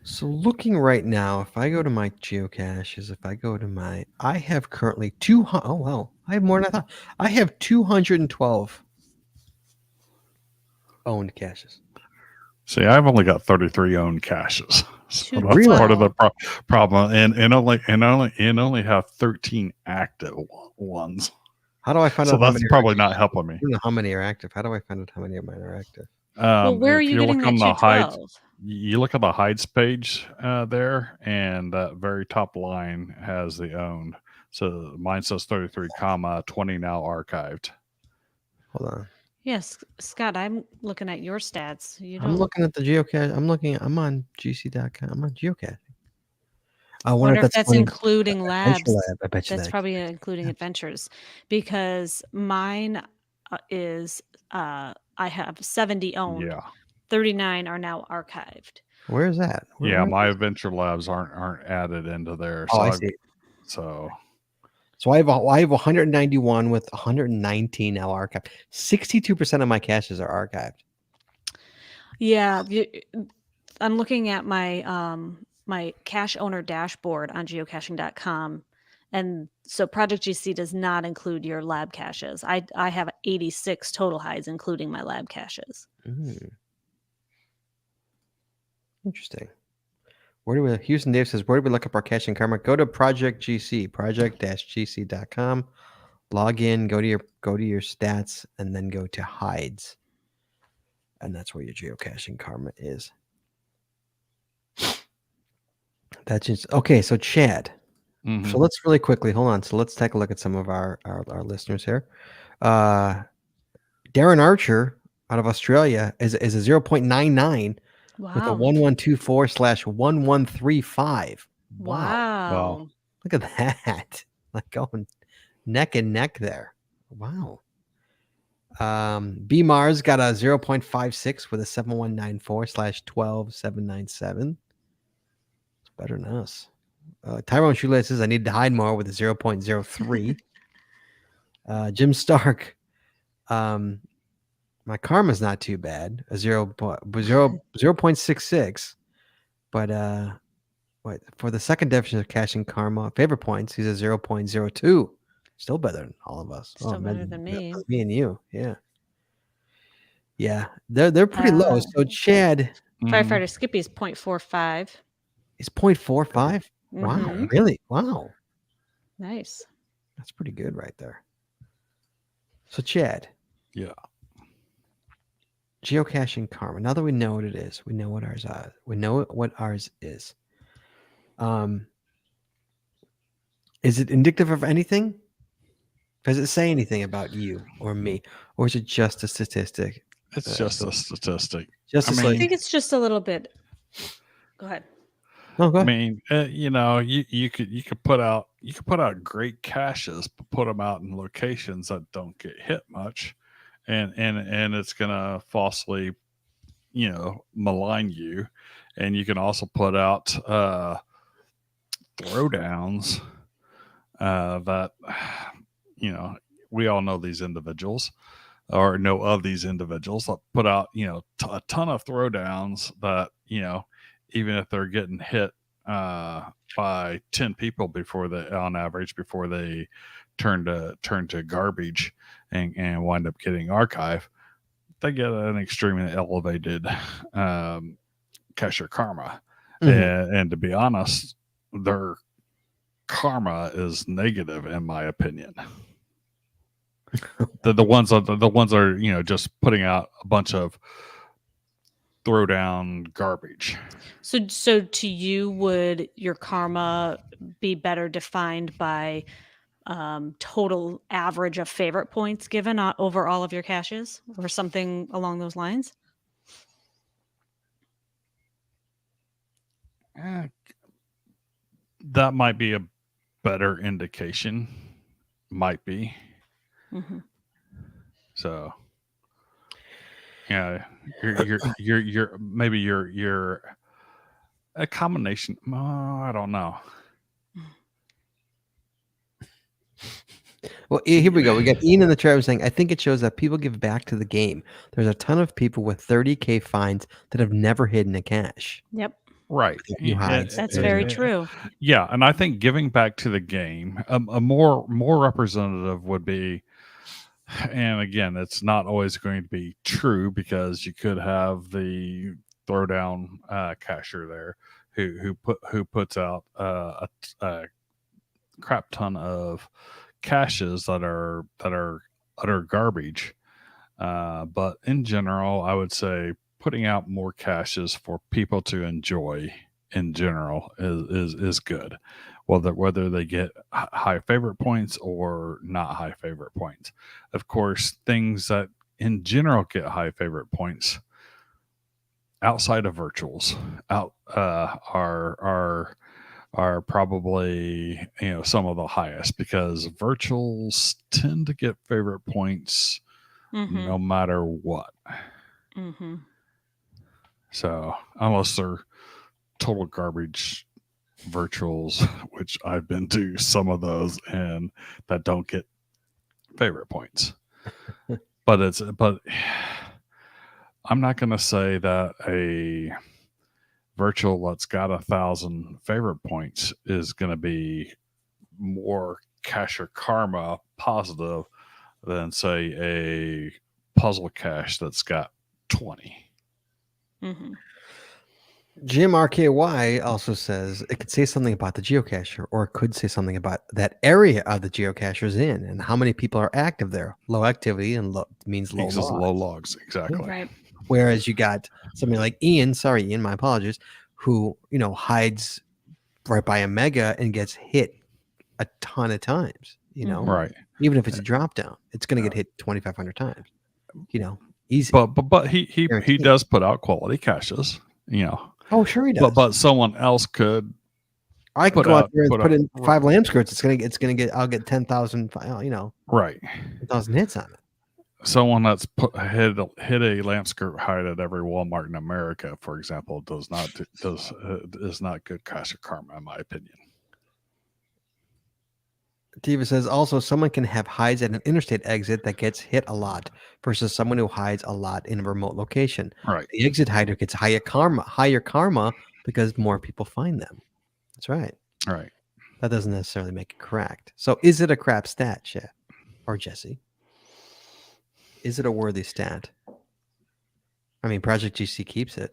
So looking right now, if I go to my geocaches, I have currently 200. Oh wow, I have more than I thought. I have 212 owned caches. See, I've only got 33 owned caches. So that's Really? part of the problem, and only have 13 active ones. How do I find So out? How that's many probably not helping me. I don't know how many are active. How do I find out how many of mine are active? well, where are If you getting look that on the hides, 212? you look at the hides page there, and that very top line has the owned. So mine says 33, 20 now archived. Hold on. Yes, Scott, I'm looking at your stats. You I'm don't looking at the geocache. I'm on GC.com. I'm on geocaching. I wonder if that's only including labs. Adventure Lab. I bet you That's that. probably including adventures, because mine is I have 70 owned. Yeah, 39 are now archived. Where is that? yeah. where My is- adventure labs aren't added into there. Oh, So I see. So I have 191 with 119 now archived. 62% of my caches are archived. Yeah, I'm looking at my my cache owner dashboard on geocaching.com, and so Project GC does not include your lab caches. I have 86 total hides, including my lab caches. Interesting. Houston Dave says, where do we look up our Caching Karma? Go to Project GC, project-gc.com. Log in, go to your stats, and then go to hides. And that's where your geocaching karma is. That's just okay. So Chad. mhm. So let's really quickly hold on. So let's take a look at some of our listeners here. Darren Archer out of Australia is a 0.99 with a Wow. 1124/1135. Wow. Look at that. Like going neck and neck there. Wow. B Mars got a 0.56 with a 7194/12797. It's better than us. Tyrone Shoelace says I need to hide more with a 0.03. Jim Stark. My karma's not too bad. A 0.66. But for the second definition of caching karma, favorite points, he's a 0.02. Still better than all of us. Still better than me. Me and you. Yeah. Yeah. They're pretty low. So Chad Firefighter Skippy is 0.45. is 0.45. Wow, Mhm. really? Wow. Nice. That's pretty good right there. So, Chad, Yeah. geocaching karma. Now that we know what it is, we know what ours are. We know what ours is. Is it indicative of anything? Does it say anything about you or me, or is it just a statistic? It's just a statistic. Just I a mean, I like, think it's just a little bit. Go ahead. no, go I ahead. mean, you could put out great caches, but put them out in locations that don't get hit much, and it's gonna falsely, malign you. And you can also put out throwdowns that we all know these individuals or know of these individuals that put out a ton of throwdowns that even if they're getting hit by 10 people before they on average before they turn to garbage and wind up getting archived, they get an extremely elevated cacher karma. And to be honest, their karma is negative in my opinion. The ones are just putting out a bunch of throwdown garbage. So to you, would your karma be better defined by total average of favorite points given over all of your caches, or something along those lines? That might be a better indication. Might be. Mm-hmm. So yeah, you're maybe you're a combination. I don't know. Well, here we go. We got Ian in the chat saying, I think it shows that people give back to the game. There's a ton of people with 30K fines that have never hidden a cache. Yep. Right. You hide. That's very true. Yeah, and I think giving back to the game, a more representative would be, and again, it's not always going to be true because you could have the throwdown cashier there who puts out a crap ton of caches that are utter garbage. But in general, I would say putting out more caches for people to enjoy in general is good. Whether they get high favorite points or not high favorite points. Of course, things that in general get high favorite points outside of virtuals are probably some of the highest because virtuals tend to get favorite points Mm-hmm. no matter what. Mm-hmm. So unless they're total garbage virtuals, which I've been to some of those and that don't get favorite points. but I'm not going to say that a virtual that's got 1,000 favorite points is going to be more cacher karma positive than say a puzzle cache that's got 20. Mm-hmm. Jim RKY also says it could say something about the geocacher, or it could say something about that area of the geocacher's in and how many people are active there. Low activity and low means low Equals loss. low logs, exactly. Right. Whereas you got somebody like Ian, sorry Ian, my apologies, who hides right by a mega and gets hit a ton of times. Right. Even if it's a drop down, it's going to get hit 2,500 times. Easy. But he Guaranteed. does put out quality caches, Oh, sure he does. But someone else could. I can put go out out- there and put put out- in 5 lamb skirts. It's gonna get. I'll get 10,000. Right. 10,000 hits on it. Someone that's hit a lamp skirt hide at every Walmart in America, for example, is not good cacher karma, in my opinion. Diva says also someone can have hides at an interstate exit that gets hit a lot versus someone who hides a lot in a remote location. Right. The exit hider gets higher karma because more people find them. That's right. Right. That doesn't necessarily make it correct. So is it a crap stat, Chet or Jesse? Is it a worthy stat? I mean, Project GC keeps it.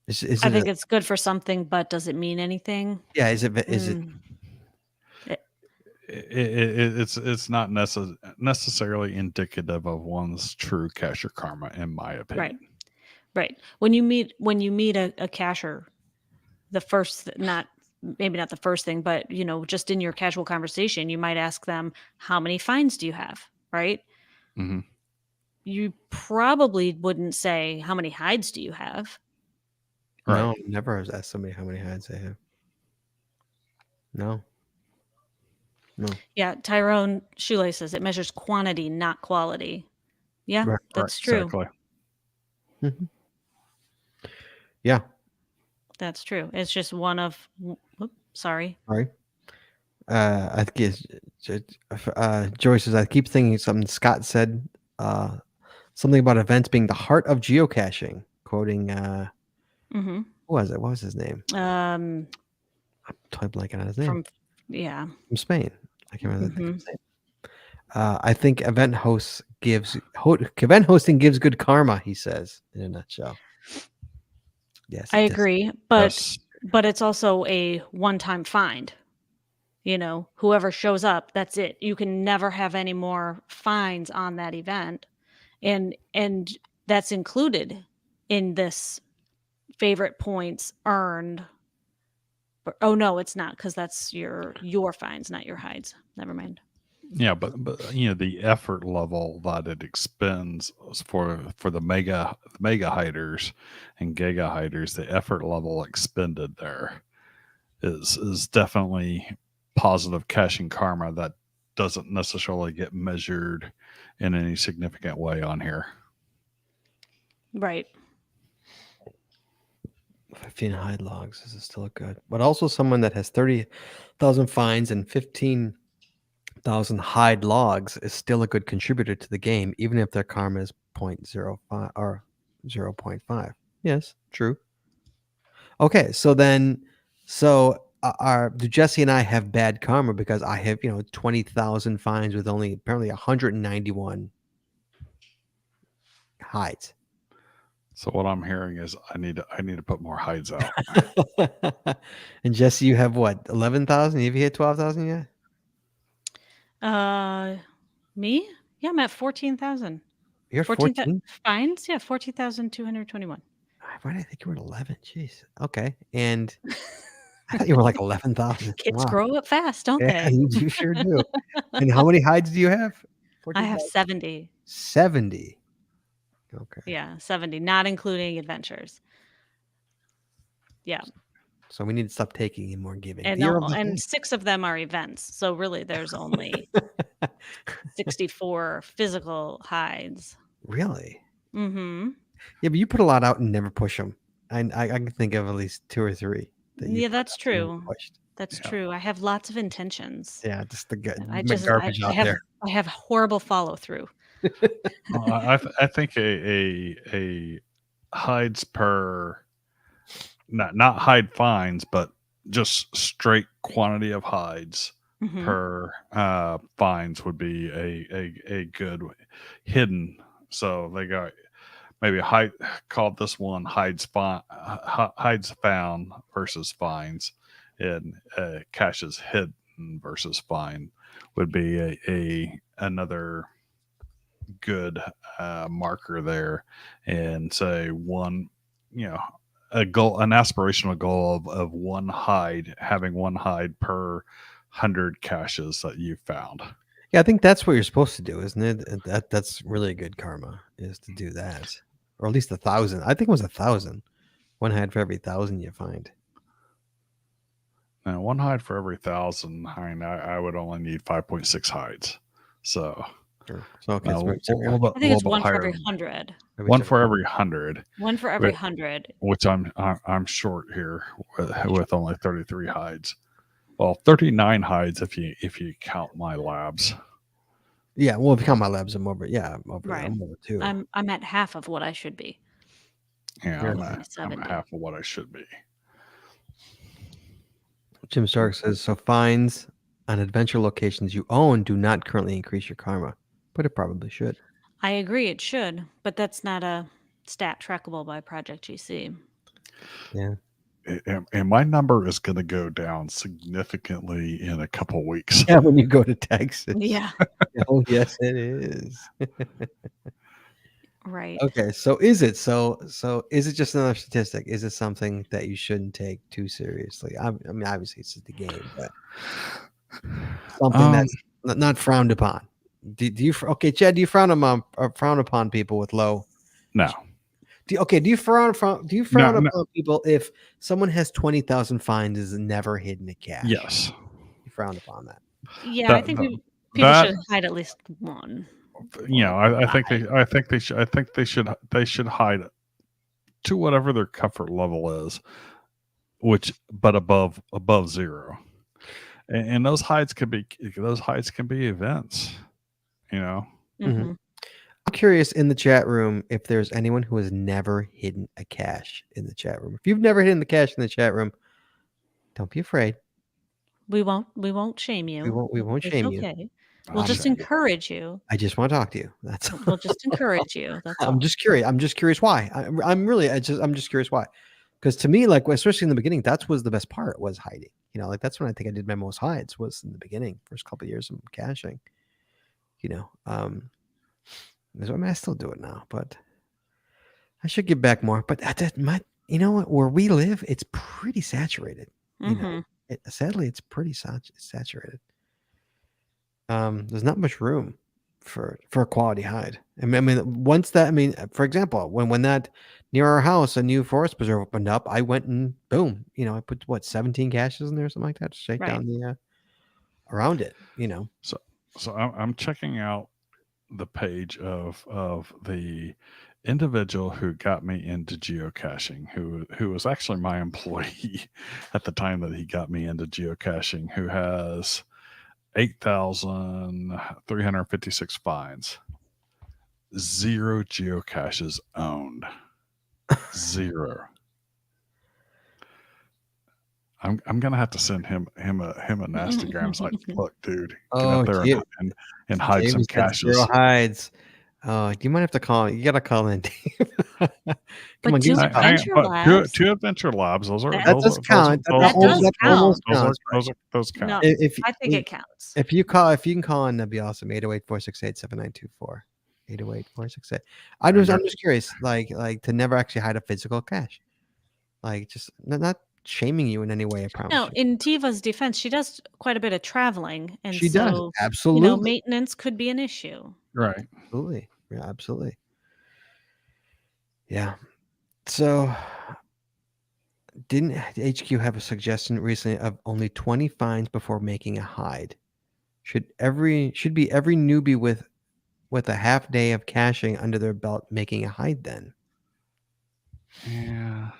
Is I it? think it's good for something, but does it mean anything? Yeah. Is it? Is it? Mm, It's not necessarily indicative of one's true cacher karma, in my opinion. right. When you meet a cacher, the first not maybe not the first thing, but just in your casual conversation, you might ask them, how many fines do you have? Right? Hmm. You probably wouldn't say, how many hides do you have? Right. No, never has asked somebody how many hides they have. No. Yeah, Tyrone Shoelace says it measures quantity, not quality. Yeah, Right. that's true. Exactly. Mhm. Yeah. That's true. It's just one of. Sorry. Sorry. I think Joyce says, I keep thinking something Scott said, something about events being the heart of geocaching, quoting, Mm-hmm. who was it? What was his name? Um, I'm totally blanking on his name. yeah. From Spain. I can't remember Mhm. his name. I think event hosting gives good karma, he says, in a nutshell. Yes, I it does. agree, but Yes. it's also a one-time find. Whoever shows up, that's it. You can never have any more fines on that event, and that's included in this favorite points earned. Oh no, it's not, because that's your fines, not your hides. Never mind. Yeah, but the effort level that it expends for the mega hiders and giga hiders, the effort level expended there is definitely positive caching karma that doesn't necessarily get measured in any significant way on here. Right. 15 hide logs. This is still good. But also someone that has 30,000 fines and 15,000 hide logs is still a good contributor to the game, even if their karma is 0.05 or 0.5. Yes, true. Okay, so do Jesse and I have bad karma because I have 20,000 fines with only apparently 191 hides. So what I'm hearing is I need to put more hides out. And Jesse, you have what, 11,000? Have you hit 12,000 yet? Me? Yeah, I'm at 14,000. You're 14? Fines? Yeah, 14,221. Why did I think you were at 11? Jeez. Okay. And I thought you were like 11,000. Kids Wow. grow up fast, don't Yeah, they? you sure do. And how many hides do you have? I have 14,000? 70. 70. Okay. Yeah, 70, not including adventures. Yeah. So we need to stop taking and more giving. And 6 of them are events. So really there's only 64 physical hides. Really? Mm-hmm. Yeah, but you put a lot out and never push them. I can think of at least 2 or 3 that you Yeah, put that's out and never true. pushed. That's Yeah. true. I have lots of intentions. Yeah, just the I garbage out there. I have horrible follow through. I think a hides per not hide fines, but just straight quantity of hides Mhm. per fines would be a good hidden. So they got maybe called this one hides found versus fines, and caches hidden versus fine would be another good marker there, and say one, an aspirational goal of having one hide per 100 caches that you found. Yeah, I think that's what you're supposed to do, isn't it? That's really good karma, is to do that. Or at least 1,000. I think it was 1,000. One hide for every 1,000 you find. Now, one hide for every 1,000. I would only need 5.6 hides. So, Sure. So okay, a so little I think bit it's one for higher. every 100. One for every 100. One for every Wait. 100. Which I'm short here with only 33 hides. Well, 39 hides if you count my labs. Yeah, well, if you count my labs, I'm over. Yeah, I'm over. Right. I'm over too. I'm at half of what I should be. Yeah, You're I'm at at 70. half of what I should be. Jim Stark says, so fines on adventure locations you own do not currently increase your karma, but it probably should. I agree it should, but that's not a stat trackable by Project GC. Yeah. And my number is going to go down significantly in a couple weeks. Yeah, when you go to Texas. Yeah. Oh, yes, it is. Right. Okay, so is it is it just another statistic? Is it something that you shouldn't take too seriously? I mean, obviously it's just a game, but something that's not frowned upon. Do you okay, Chad? Do you frown upon people with low? No. Do you frown No. upon people if someone has 20,000 finds is never hidden a cache? Yes. You frown upon that. Yeah, I think people that- should hide at least one. You know, I think they should hide it to whatever their comfort level is, but above zero. And those hides can be events, you know. Mm-hmm. I'm curious in the chat room if there's anyone who has never hidden a cache in the chat room. If you've never hidden the cache in the chat room, don't be afraid. We won't shame you. We won't It's shame you. okay. We'll I'll just shame you. encourage you. I just want to talk to you. That's We'll just encourage you. That's all. I'm just curious. I'm just curious why. I'm just curious why. Because to me, like especially in the beginning, that was the best part was hiding. You know, like that's when I think I did my most hides was in the beginning, first couple of years of caching. You know, I mean, I still do it now, but I should give back more. But you know what? Where we live, it's pretty saturated. You know, sadly, it's pretty saturated. There's not much room for a quality hide. I mean, for example, when that near our house, a new forest preserve opened up, I went and boom, you know, I put 17 caches in there, something like that, to shake down the around it, you know. So I'm checking out the page of the individual who got me into geocaching, who was actually my employee at the time that he got me into geocaching, who has 8,356 finds, 0 geocaches owned, 0. I'm gonna have to send him a Instagram. It's like, look, dude, get up there and hide James some has caches. 0 hides. You might have to call. You got to call in, Dave. Come But on, give do us a call. Adventure Labs. Two adventure labs. Those does count. That does count. Those count. No, If I think it counts. If you can call in, that'd be awesome. 808-468-7924. 808-468. I'm just curious, like to never actually hide a physical cache. Like just not shaming you in any way, I promise. No, you. in Tiva's defense, she does quite a bit of traveling, and She so does. Absolutely. you know, maintenance could be an issue. Right. Absolutely. Yeah, absolutely. Yeah. So didn't HQ have a suggestion recently of only 20 finds before making a hide? Should be every newbie with a half day of caching under their belt making a hide then? Yeah.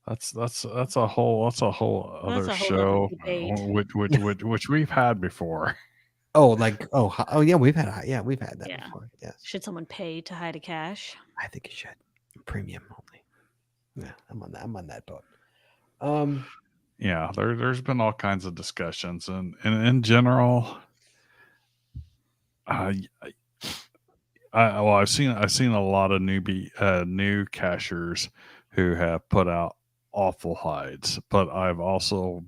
That's a whole other show, which we've had before. Oh, yeah, we've had that before. Yes. Should someone pay to hide a cache? I think you should. Premium only. Yeah, I'm on that boat. Yeah, there's been all kinds of discussions, and in general, I've seen a lot of new cachers who have put out awful hides, but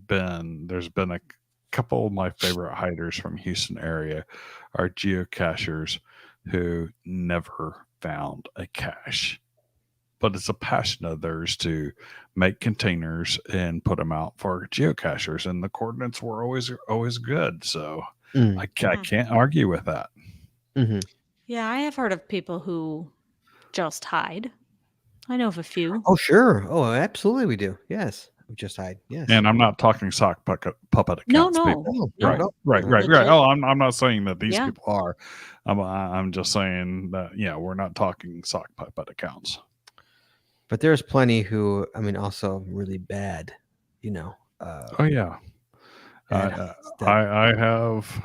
there's been a couple of my favorite hiders from Houston area are geocachers who never found a cache, but it's a passion of theirs to make containers and put them out for geocachers, and the coordinates were always good, so I can't argue with that. Mm-hmm. Yeah, I have heard of people who just hide. I know of a few. Oh, sure. Oh, absolutely we do. Yes. We just hide. Yes. And I'm not talking sock puppet accounts. No. People. No. Right. Legit. Oh, I'm not saying that these Yeah. people are. I'm just saying that we're not talking sock puppet accounts. But there's plenty who, I mean, also really bad, you know. Oh yeah. I have,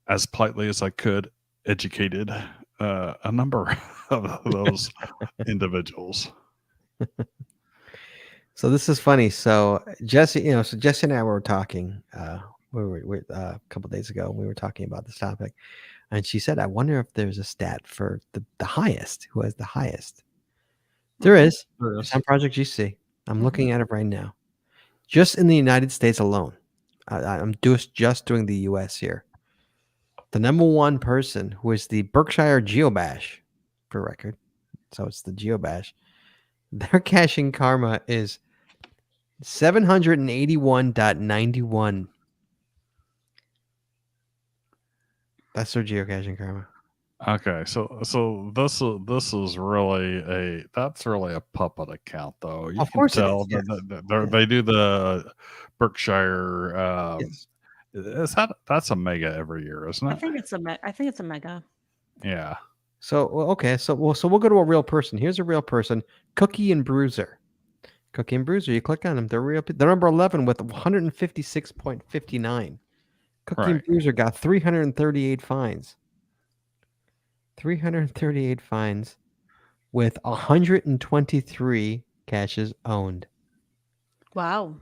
as politely as I could, educated a number of those individuals. So this is funny. So Jesse and I were talking. We were a couple days ago. We were talking about this topic, and she said, "I wonder if there's a stat for the highest. Who has the highest?" There is. There It's is. on Project GC. I'm Mhm. looking at it right now. Just in the United States alone. I'm just doing the US here. The number one person who is the Berkshire Geobash, for record. So it's the Geobash. Their caching karma is 781.91. That's their geocaching karma. Okay, so this is really that's really a puppet account, though. You Of can course it tell is. Yes. they do the Berkshire. Yes. That's a mega every year, isn't I it? think it's a mega. Yeah. So okay, so we'll go to a real person. Here's a real person, Cookie and Bruiser. Cookie and Bruiser, you click on them. They're real. They're number 11 with 156.59. Cookie and Right. Bruiser got 338 fines. 338 fines with 123 caches owned. Wow.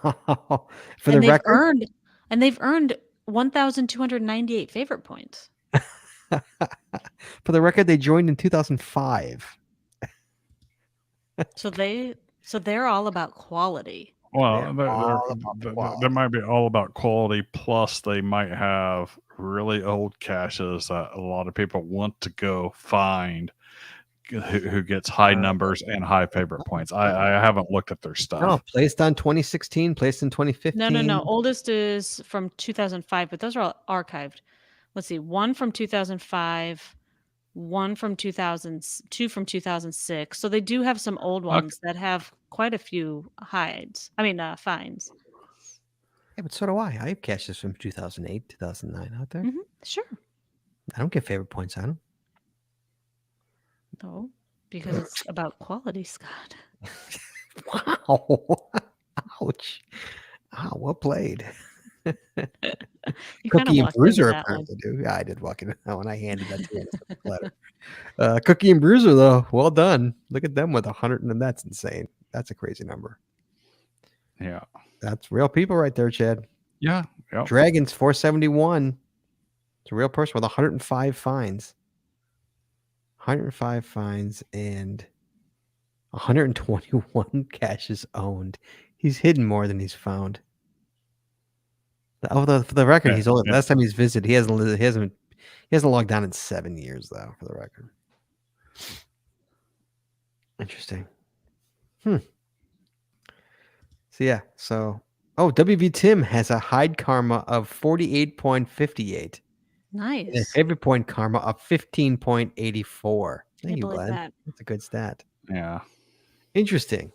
Wow. For And the record, they've earned 1,298 favorite points. for the record, they joined in 2005. So they're all about quality. Well, They're all about the they quality. might be all about quality. Plus, they might have really old caches that a lot of people want to go find. Who gets high numbers and high favorite points? I haven't looked at their No, stuff. placed on 2016, placed in 2015. No. Oldest is from 2005, but those are all archived. Let's see. One from 2005, one from 2000, two from 2006. So they do have some old ones that have quite a few fines. Yeah, but so do I. I have caches from 2008, 2009 out there. Sure. I don't get favorite points on them. No, because it's about quality, Scott. Wow. Ouch. Oh, well played. You kind of Cookie and walked into Bruiser that one. apparently do. Yeah, I did walk into that one. I handed that to him. Letter. Cookie and Bruiser, though, well done. Look at them with 100, and that's insane. That's a crazy number. Yeah. That's real people right there, Chad. Yeah. Yep. Dragons 471. It's a real person with 105 fines. 105 fines and 121 caches owned. He's hidden more than he's found. For the record, Yeah, he's only yeah. last time he's visited. He hasn't logged on in 7 years, though. For the record, interesting. So yeah. So WV Tim has a hide karma of 48.58. And a Nice. favorite point karma of 15.84. Can Thank you you, believe Glenn. that? That's a good stat. Yeah. Interesting.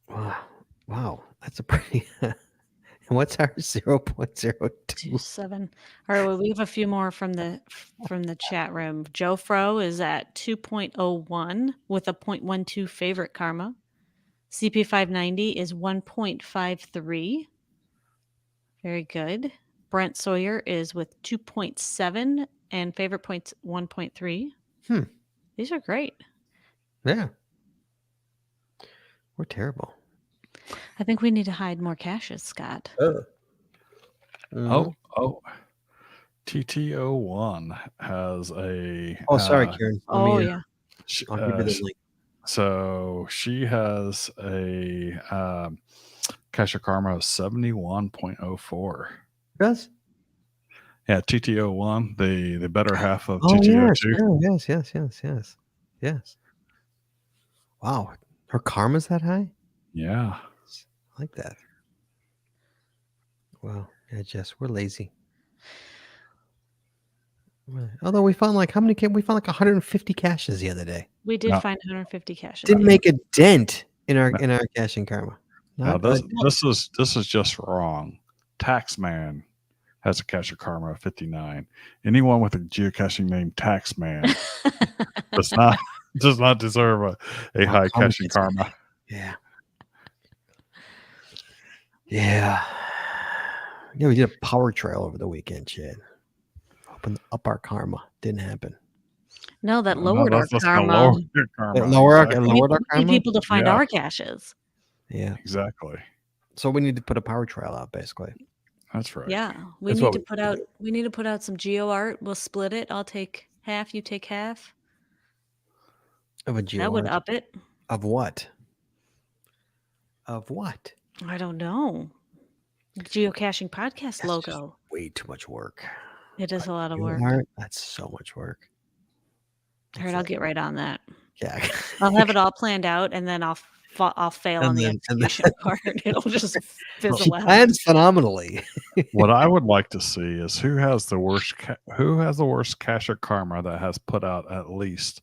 Wow. That's a pretty. What's our 0.02? 7. All right. Well, we have a few more from the chat room. Joe Fro is at 2.01 with a 0.12 favorite karma. CP590 is 1.53. Very good. Brent Sawyer is with 2.7 and favorite points 1.3. These are great. Yeah. We're terrible. I think we need to hide more caches, Scott. Mhm. TTO1 has a. Oh, sorry, Kieran. Yeah. I'll give you the link. So she has a cache karma of 71.04. Does? Yeah, TTO1, the better half of Oh, yes. TTO2. Yes. Wow. Her karma's that high? Yeah. I like that. Wow. Yeah, Jess, we're lazy. Although we found we found 150 caches the other day. We did No. find 150 caches. Didn't make a dent in our caching karma. Now Not this is just wrong. Taxman has a cache karma of 59. Anyone with a geocaching name Taxman does not deserve a high caching karma. Yeah. Yeah. Yeah, we did a power trail over the weekend, Chad. Opened up our karma. Didn't happen. No, that lowered our that's karma. gonna lower your karma. Lowered our We need karma? people to find Yeah. our caches. Yeah. Exactly. So we need to put a power trail out, basically. That's right. Yeah, we That's need what to we put out. We need to put out some geo art. We'll split it. I'll take half. You take half. Of a That would geologist. up it. Of what? Of what? I don't know. Geocaching podcast That's just logo. way too much work. It is a lot of New work. art, that's so much work. All right, I'll get right on that. Yeah. I'll have it all planned out, and then I'll fail on the execution part. It'll just fizzle She out. plans phenomenally. What I would like to see is who has the worst cacher karma that has put out at least,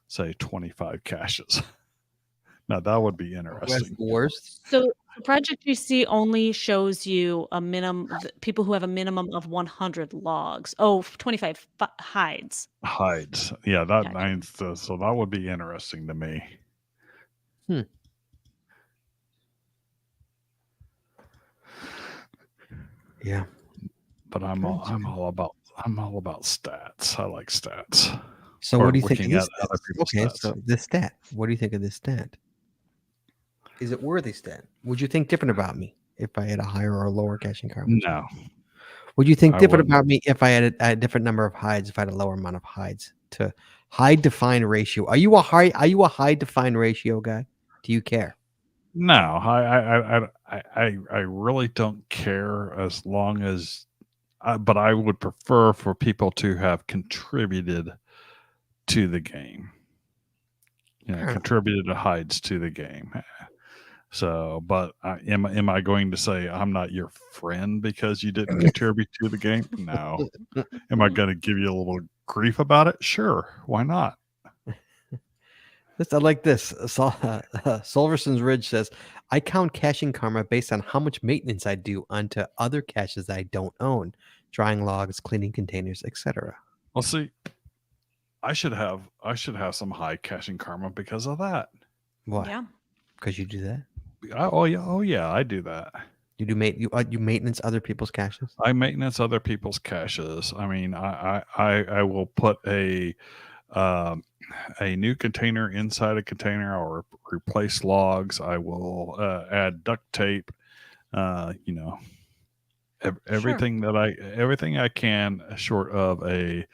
say, 25 caches. Now that would be That's interesting. the worst. So Project GC only shows you a minimum people who have a minimum of 100 logs. Oh, 25 hides. Hides. Yeah, that Gotcha. means so that would be interesting to me. Yeah. But I'm all about stats. I like stats. So Or what do you think of looking this at other stat? people's Okay, stats. so this stat. What do you think of this stat? Is it worthy stat? Would you think different about me if I had a higher or lower caching karma? No. Would you think I different wouldn't. about me if I had a different number of hides, if I had a lower amount of hides to hide to find ratio? Are you a hide to find ratio guy? Do you care? No, I really don't care as long as, but I would prefer for people to have contributed to the game. Fair enough. Contributed to hides to the game. So, but am I going to say I'm not your friend because you didn't contribute to the game? No. Am I going to give you a little grief about it? Sure. Why not? I like this. Solverson's Ridge says, I count caching karma based on how much maintenance I do onto other caches I don't own, drying logs, cleaning containers, etc. Well, see, I should have some high caching karma because of that. Why? Yeah. Because you do that. Oh yeah, I do that. You do you maintenance other people's caches. I maintenance other people's caches. I mean, I will put a new container inside a container, or replace logs. I will add duct tape. Everything everything I can, short of a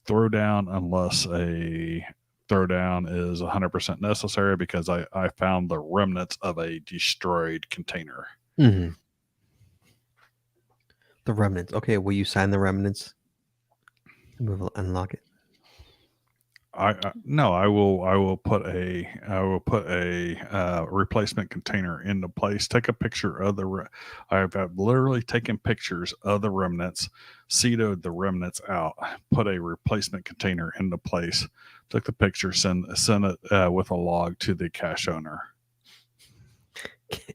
throwdown, unless a throwdown is 100% necessary, because I found the remnants of a destroyed container. Mm-hmm. The remnants. Okay, will you sign the remnants? And we will unlock it. No, I will put a replacement container into place. Take a picture of I've literally taken pictures of the remnants, CETO'd the remnants out, put a replacement container into place, took the picture, send it with a log to the cache owner.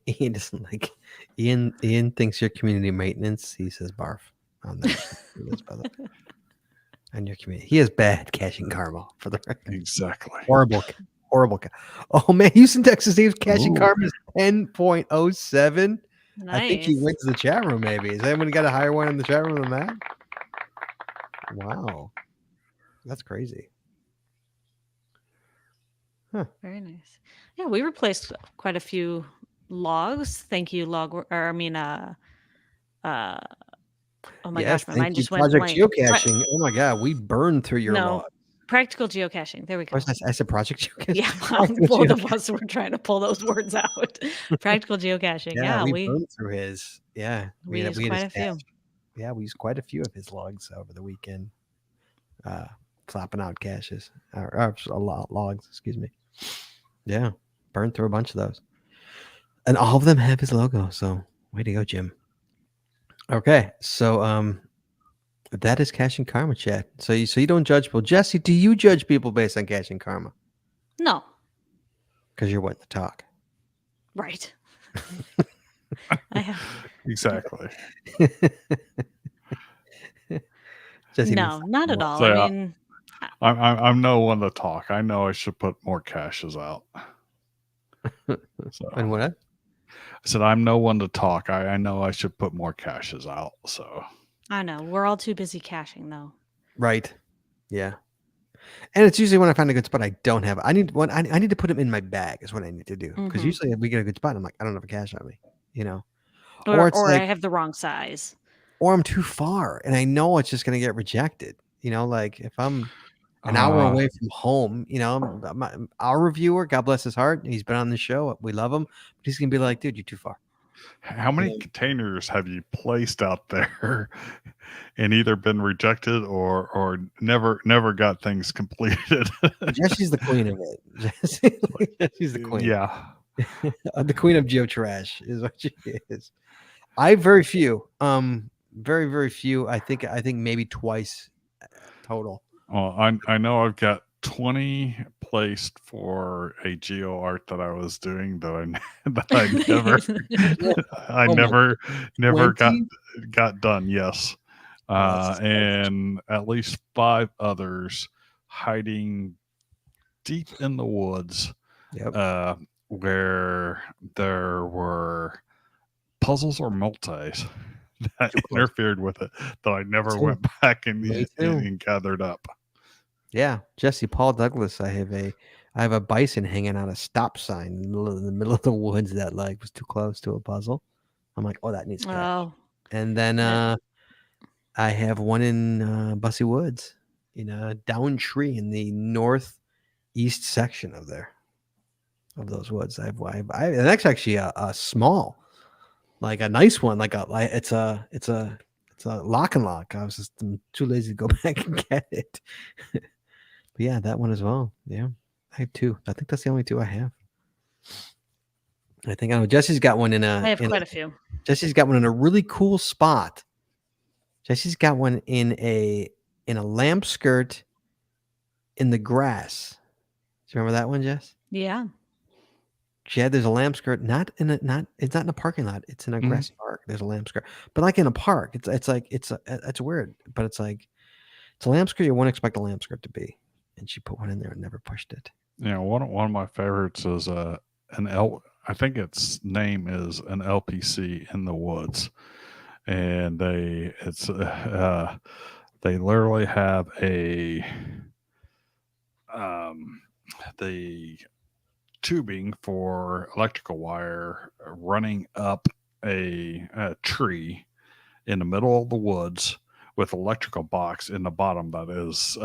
Ian doesn't like. Ian thinks your community maintenance. He says barf on that. On your community, he has bad caching karma for the record. Exactly. Horrible. Oh man, Houston, Texas, Dave's caching Ooh. karma is 10.07. Nice. I think he wins the chat room. Maybe has anyone got a higher one in the chat room than that? Wow, that's crazy. Very nice. Yeah, we replaced quite a few logs. Thank you, oh my gosh, my mind just went Project blank. Geocaching. Oh my god, we burned through your log. Practical geocaching. There we go. I said Project Geocaching. Yeah, Practical both of geocaching. us were trying to pull those words out. Practical geocaching. Yeah, Yeah, we burned through his. Yeah, we used had quite his a few. cache. Yeah, we used quite a few of his logs over the weekend. Flapping out caches or logs, excuse me. Yeah, burned through a bunch of those, and all of them have his logo. So way to go, Jim. Okay, so that is caching karma, chat. So you don't judge people. Jesse, do you judge people based on caching karma? No, Because you're wanting to talk. right. I have Exactly. Jesse no, not at all. So, I mean, I'm no one to talk. I know I should put more caches out. So and what? I said I'm no one to talk. I know I should put more caches out. So I know we're all too busy caching though. Right. Yeah. And it's usually when I find a good spot I don't have. I need to put them in my bag is what I need to do. Because Mhm. usually if we get a good spot, I'm like, I don't have a cache on me, Or it's like, I have the wrong size. or I'm too far and I know it's just gonna get rejected. Like if I'm an hour away from home. You know, our reviewer, God bless his heart, he's been on the show. We love him, but he's gonna be like, dude, you're too far. How many containers have you placed out there and either been rejected or never got things completed? Jesse's the queen of it. Jesse's the queen. Yeah. The queen of geotrash is what she is. I have very few. Very, very few. I think maybe twice total. Well, I know I've got 20 placed for a geo art that I was doing that I never got done. Yes. And at least 5 others hiding deep in the woods. Yep. Where there were puzzles or multis that interfered with it that I never went back and gathered up. Yeah, Jesse Paul Douglas. I have a bison hanging on a stop sign in the middle of the woods that like was too close to a puzzle. I'm like, oh, that needs cash. Oh. And then I have one in Bussy Woods in a down tree in the northeast section of those woods. And that's actually a small, like a nice one, it's a lock and lock. I was just too lazy to go back and get it. But yeah, that one as well. Yeah, I have 2. I think that's the only 2 I have. I think I know Jesse's got one I have quite a few. Jesse's got one in a really cool spot. Jesse's got one in a lamp skirt in the grass. Do you remember that one, Jess? Yeah. Jed, there's a lamp skirt, it's not in a parking lot. It's in a grassy park. There's a lamp skirt, but like in a park, it's weird, but it's like, it's a lamp skirt you wouldn't expect a lamp skirt to be. And she put one in there and never pushed it. Yeah. One of my favorites is I think its name is an LPC in the woods. And they literally have the tubing for electrical wire running up a tree in the middle of the woods with electrical box in the bottom that is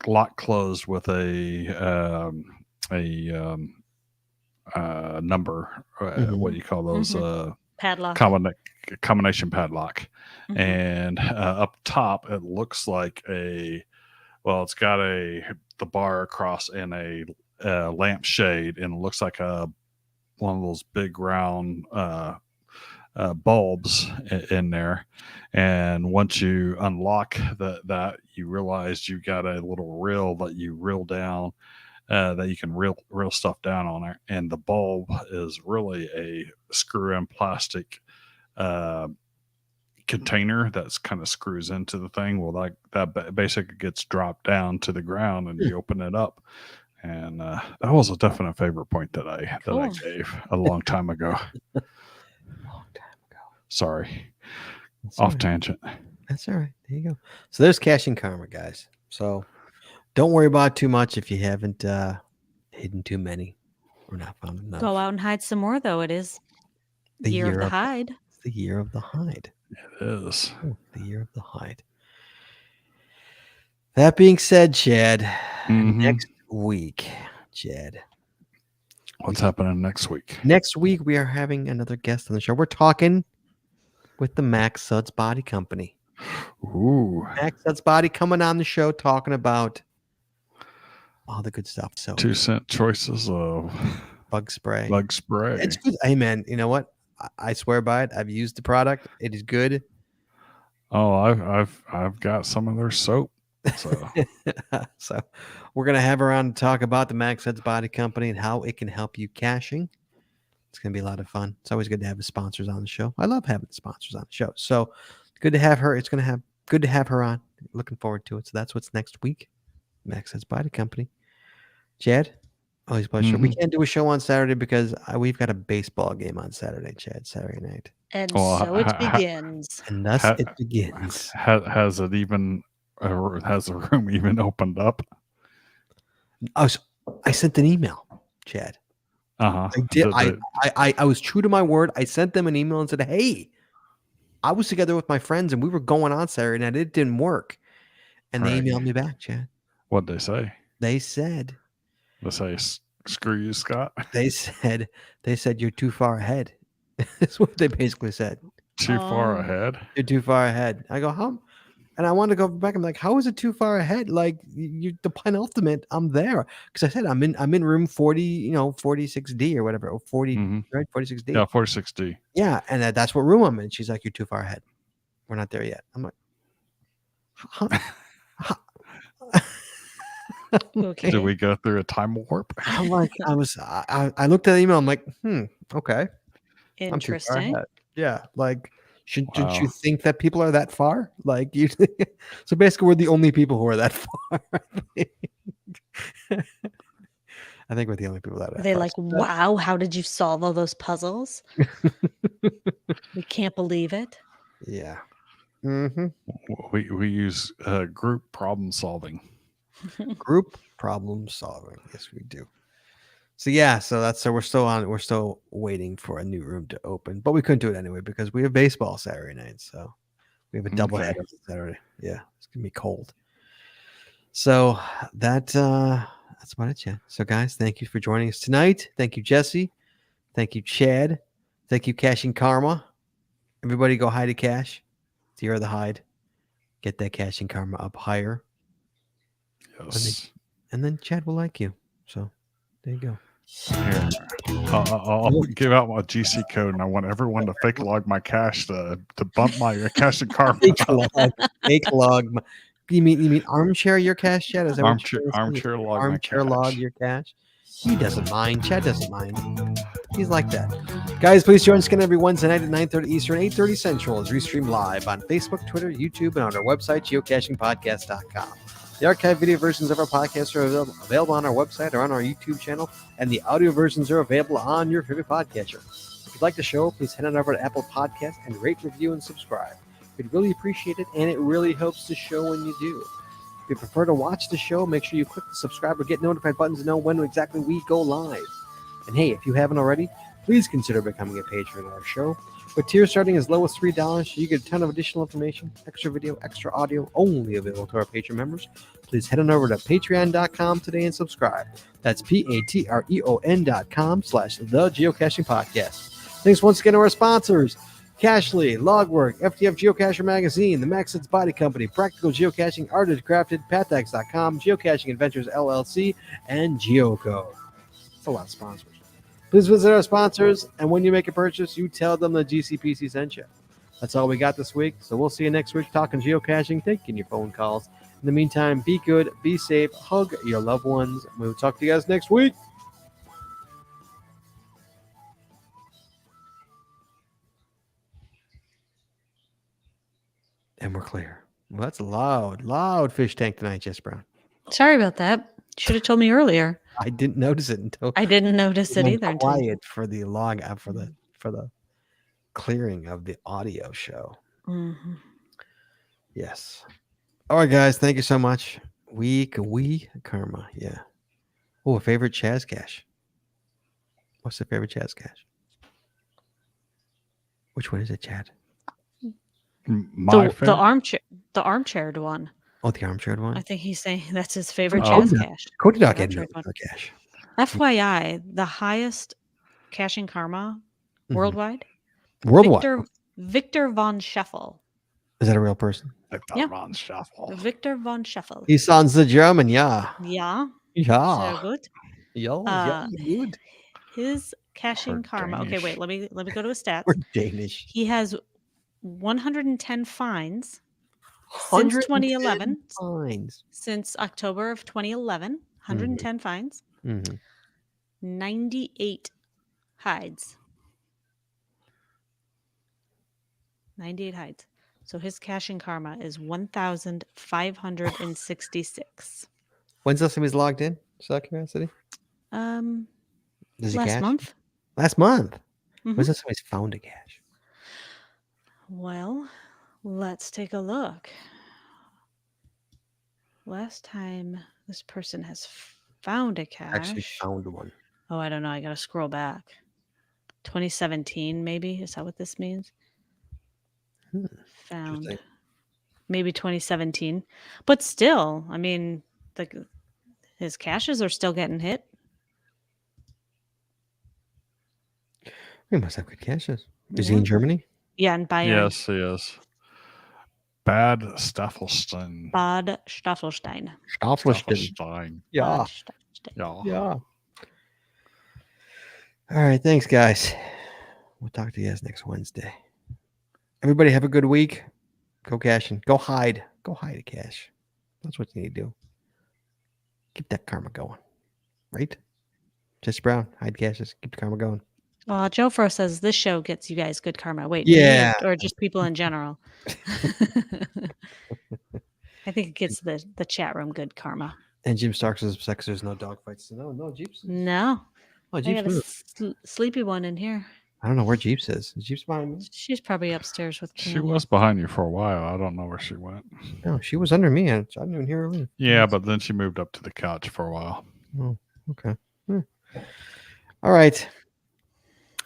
lock closed with a number. What do you call those? Padlock. Combination padlock. And up top it looks like it's got the bar across and a lamp shade, and it looks like one of those big round bulbs in there. And once you unlock that you realize you got a little reel that you reel down, that you can reel stuff down on there. And the bulb is really a screw-in plastic container that's kind of screws into the thing. Well, that basically gets dropped down to the ground, and you open it up. And that was a definite favorite point that I gave a long time ago. Sorry. That's Off right. tangent. That's all right. There you go. So there's Caching Karma, guys. So don't worry about it too much if you haven't hidden too many or not found enough. Go out and hide some more, though. It is the year of the hide. It's the year of the hide. It is. Oh, the year of the hide. That being said, Chad, next week, Chad. What's happening next week? Next week, we are having another guest on the show. We're talking with the Max Suds Body Company. Ooh. Max Suds Body coming on the show talking about all the good stuff. So 2-cent choices of bug spray. It's good. Hey, man, you know what? I swear by it. I've used the product. It is good. Oh, I've got some of their soap. So, so we're gonna have her on to talk about the Max Suds Body Company and how it can help you caching. It's gonna be a lot of fun. It's always good to have the sponsors on the show. I love having the sponsors on the show. So good to have her. Good to have her on. Looking forward to it. So that's what's next week. Max Suds Body Company. Chad, always a pleasure. We can't do a show on Saturday because we've got a baseball game on Saturday, Chad. Saturday night. And so it begins. And thus it begins. Has it even? Has the room even opened up? I sent an email, Chad. I did. I was true to my word. I sent them an email and said, "Hey, I was together with my friends and we were going on Saturday night. It didn't work." And they Right. emailed me back, Chad. What'd they say? They said, They say, screw you, Scott. they said you're too far ahead. That's what they basically said. Too far Oh. ahead. You're too far ahead. I go, how? And I wanted to go back. I'm like, how is it too far ahead? Like you, the penultimate, I'm there. Because I said I'm in room 40, 46D or whatever, or 40, Mhm. right? 46D. Yeah, 46D. Yeah, and that's what room I'm in. She's like, you're too far ahead. We're not there yet. I'm like, huh? Okay. Did we go through a time warp? I'm like, I looked at the email. I'm like, okay, I'm too far Interesting. ahead. Yeah, like, shouldn't Wow. you think that people are that far? Like you. So basically, we're the only people who are that far. I think we're the only people that are Are that they far. like, So wow, how did you solve all those puzzles? We can't believe it. yeah. Mm-hmm. We use group problem solving. Group problem solving. Yes, we do. So yeah, so we're still waiting for a new room to open, but we couldn't do it anyway because we have baseball Saturday night. So we have a double Okay. header Saturday. Yeah, it's gonna be cold. So that's about it, Chad. So guys, thank you for joining us tonight. Thank you, Jesse. Thank you, Chad. Thank you, Caching Karma. Everybody go hide a cache. Zero the hide. Get that Caching Karma up higher. Yes. And then Chad will like you. So there you go. Here, I'll give out my GC code, and I want everyone to fake log my cache to bump my cache and karma. Fake log. You mean armchair your cache, Chad? Is that what you're saying? Armchair log my Armchair log cache. your cache? He doesn't mind. Chad doesn't mind. He's like that. Guys, please join us again every Wednesday night at 9:30 Eastern, 8:30 Central as we stream live on Facebook, Twitter, YouTube, and on our website, geocachingpodcast.com. The archived video versions of our podcasts are available on our website or on our YouTube channel, and the audio versions are available on your favorite podcatcher. If you'd like the show, please head on over to Apple Podcasts and rate, review, and subscribe. We'd really appreciate it, and it really helps the show when you do. If you prefer to watch the show, make sure you click the subscribe or get notified buttons to know when exactly we go live. And hey, if you haven't already, please consider becoming a patron of our show. With tiers starting as low as $3, you get a ton of additional information, extra video, extra audio, only available to our patron members. Please head on over to patreon.com today and subscribe. That's patreon.com/the Geocaching Podcast. Thanks once again to our sponsors, Cachly, Logwork, FTF Geocacher Magazine, the Maxed's Body Company, Practical Geocaching, Artist Crafted, Pathax.com, Geocaching Adventures LLC, and Geocode. That's a lot of sponsors. Please visit our sponsors, and when you make a purchase, you tell them the GCPC sent you. That's all we got this week, so we'll see you next week talking geocaching, taking your phone calls. In the meantime, be good, be safe, hug your loved ones. We'll talk to you guys next week. And we're clear. Well, that's a loud fish tank tonight, Jess Brown. Sorry about that. Should have told me earlier. I didn't notice it until I didn't notice it went either. Until quiet for the log for the clearing of the audio show. mm-hmm. Yes. All right, guys. Thank you so much. We Karma. Yeah. Oh, a favorite Chaz cache. What's the favorite Chaz cache? Which one is it, Chad? My the armchaired one. Oh, the armchaired one. I think he's saying that's his favorite Oh. Chaz cache. Cody Dog the had no armchaired one. cache. FYI, the highest caching karma worldwide. Worldwide. Victor von Scheffel. Is that a real person? Yeah. Shuffle. Victor von Scheffel. He sounds the German, yeah. Yeah. Yeah. So good. Yeah, good. His caching We're karma. Okay, Danish. wait. Let me go to his stats. We're Danish. He has 110 fines since 2011. Fines. Since October of 2011, 110 fines. Mm-hmm. 98 hides. 98 hides. So his caching karma is 1,566. When's the last time he's logged in? Just out of curiosity. Does he Last cache? month. Last month. Mhm. When's the last time he's found a cache? Well, let's take a look. Last time this person has found a cache. Actually found one. Oh, I don't know. I got to scroll back. 2017, maybe. Is that what this means? Found. Interesting. maybe 2017. But still, I mean, his caches are still getting hit. We must have good caches. Is he in Germany? Yeah, in Bayern. Yes, he is. Bad Staffelstein. Bad Staffelstein. Staffelstein. Yeah. Bad Staffelstein. Yeah. Yeah. All right. Thanks, guys. We'll talk to you guys next Wednesday. Everybody have a good week. Go caching. Go hide. Go hide a cache. That's what you need to do. Keep that karma going. Right? Jesse Brown, hide caches. Keep the karma going. Well, Joe Fro says this show gets you guys good karma. Wait, Yeah. me or just people in general? I think it gets the chat room good karma. And Jim Stark says, "Sex, there's no dog fights." No, Jeeps. No, Oh, I Jeeps got a moved. sleepy one in here. I don't know where Jeeps is. Is Jeeps behind me? She's probably upstairs with Cam. She was behind you for a while. I don't know where she went. No, she was under me. I didn't even hear her leave. Yeah, but then she moved up to the couch for a while. Oh, okay. All right.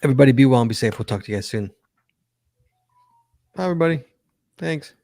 Everybody be well and be safe. We'll talk to you guys soon. Bye, everybody. Thanks.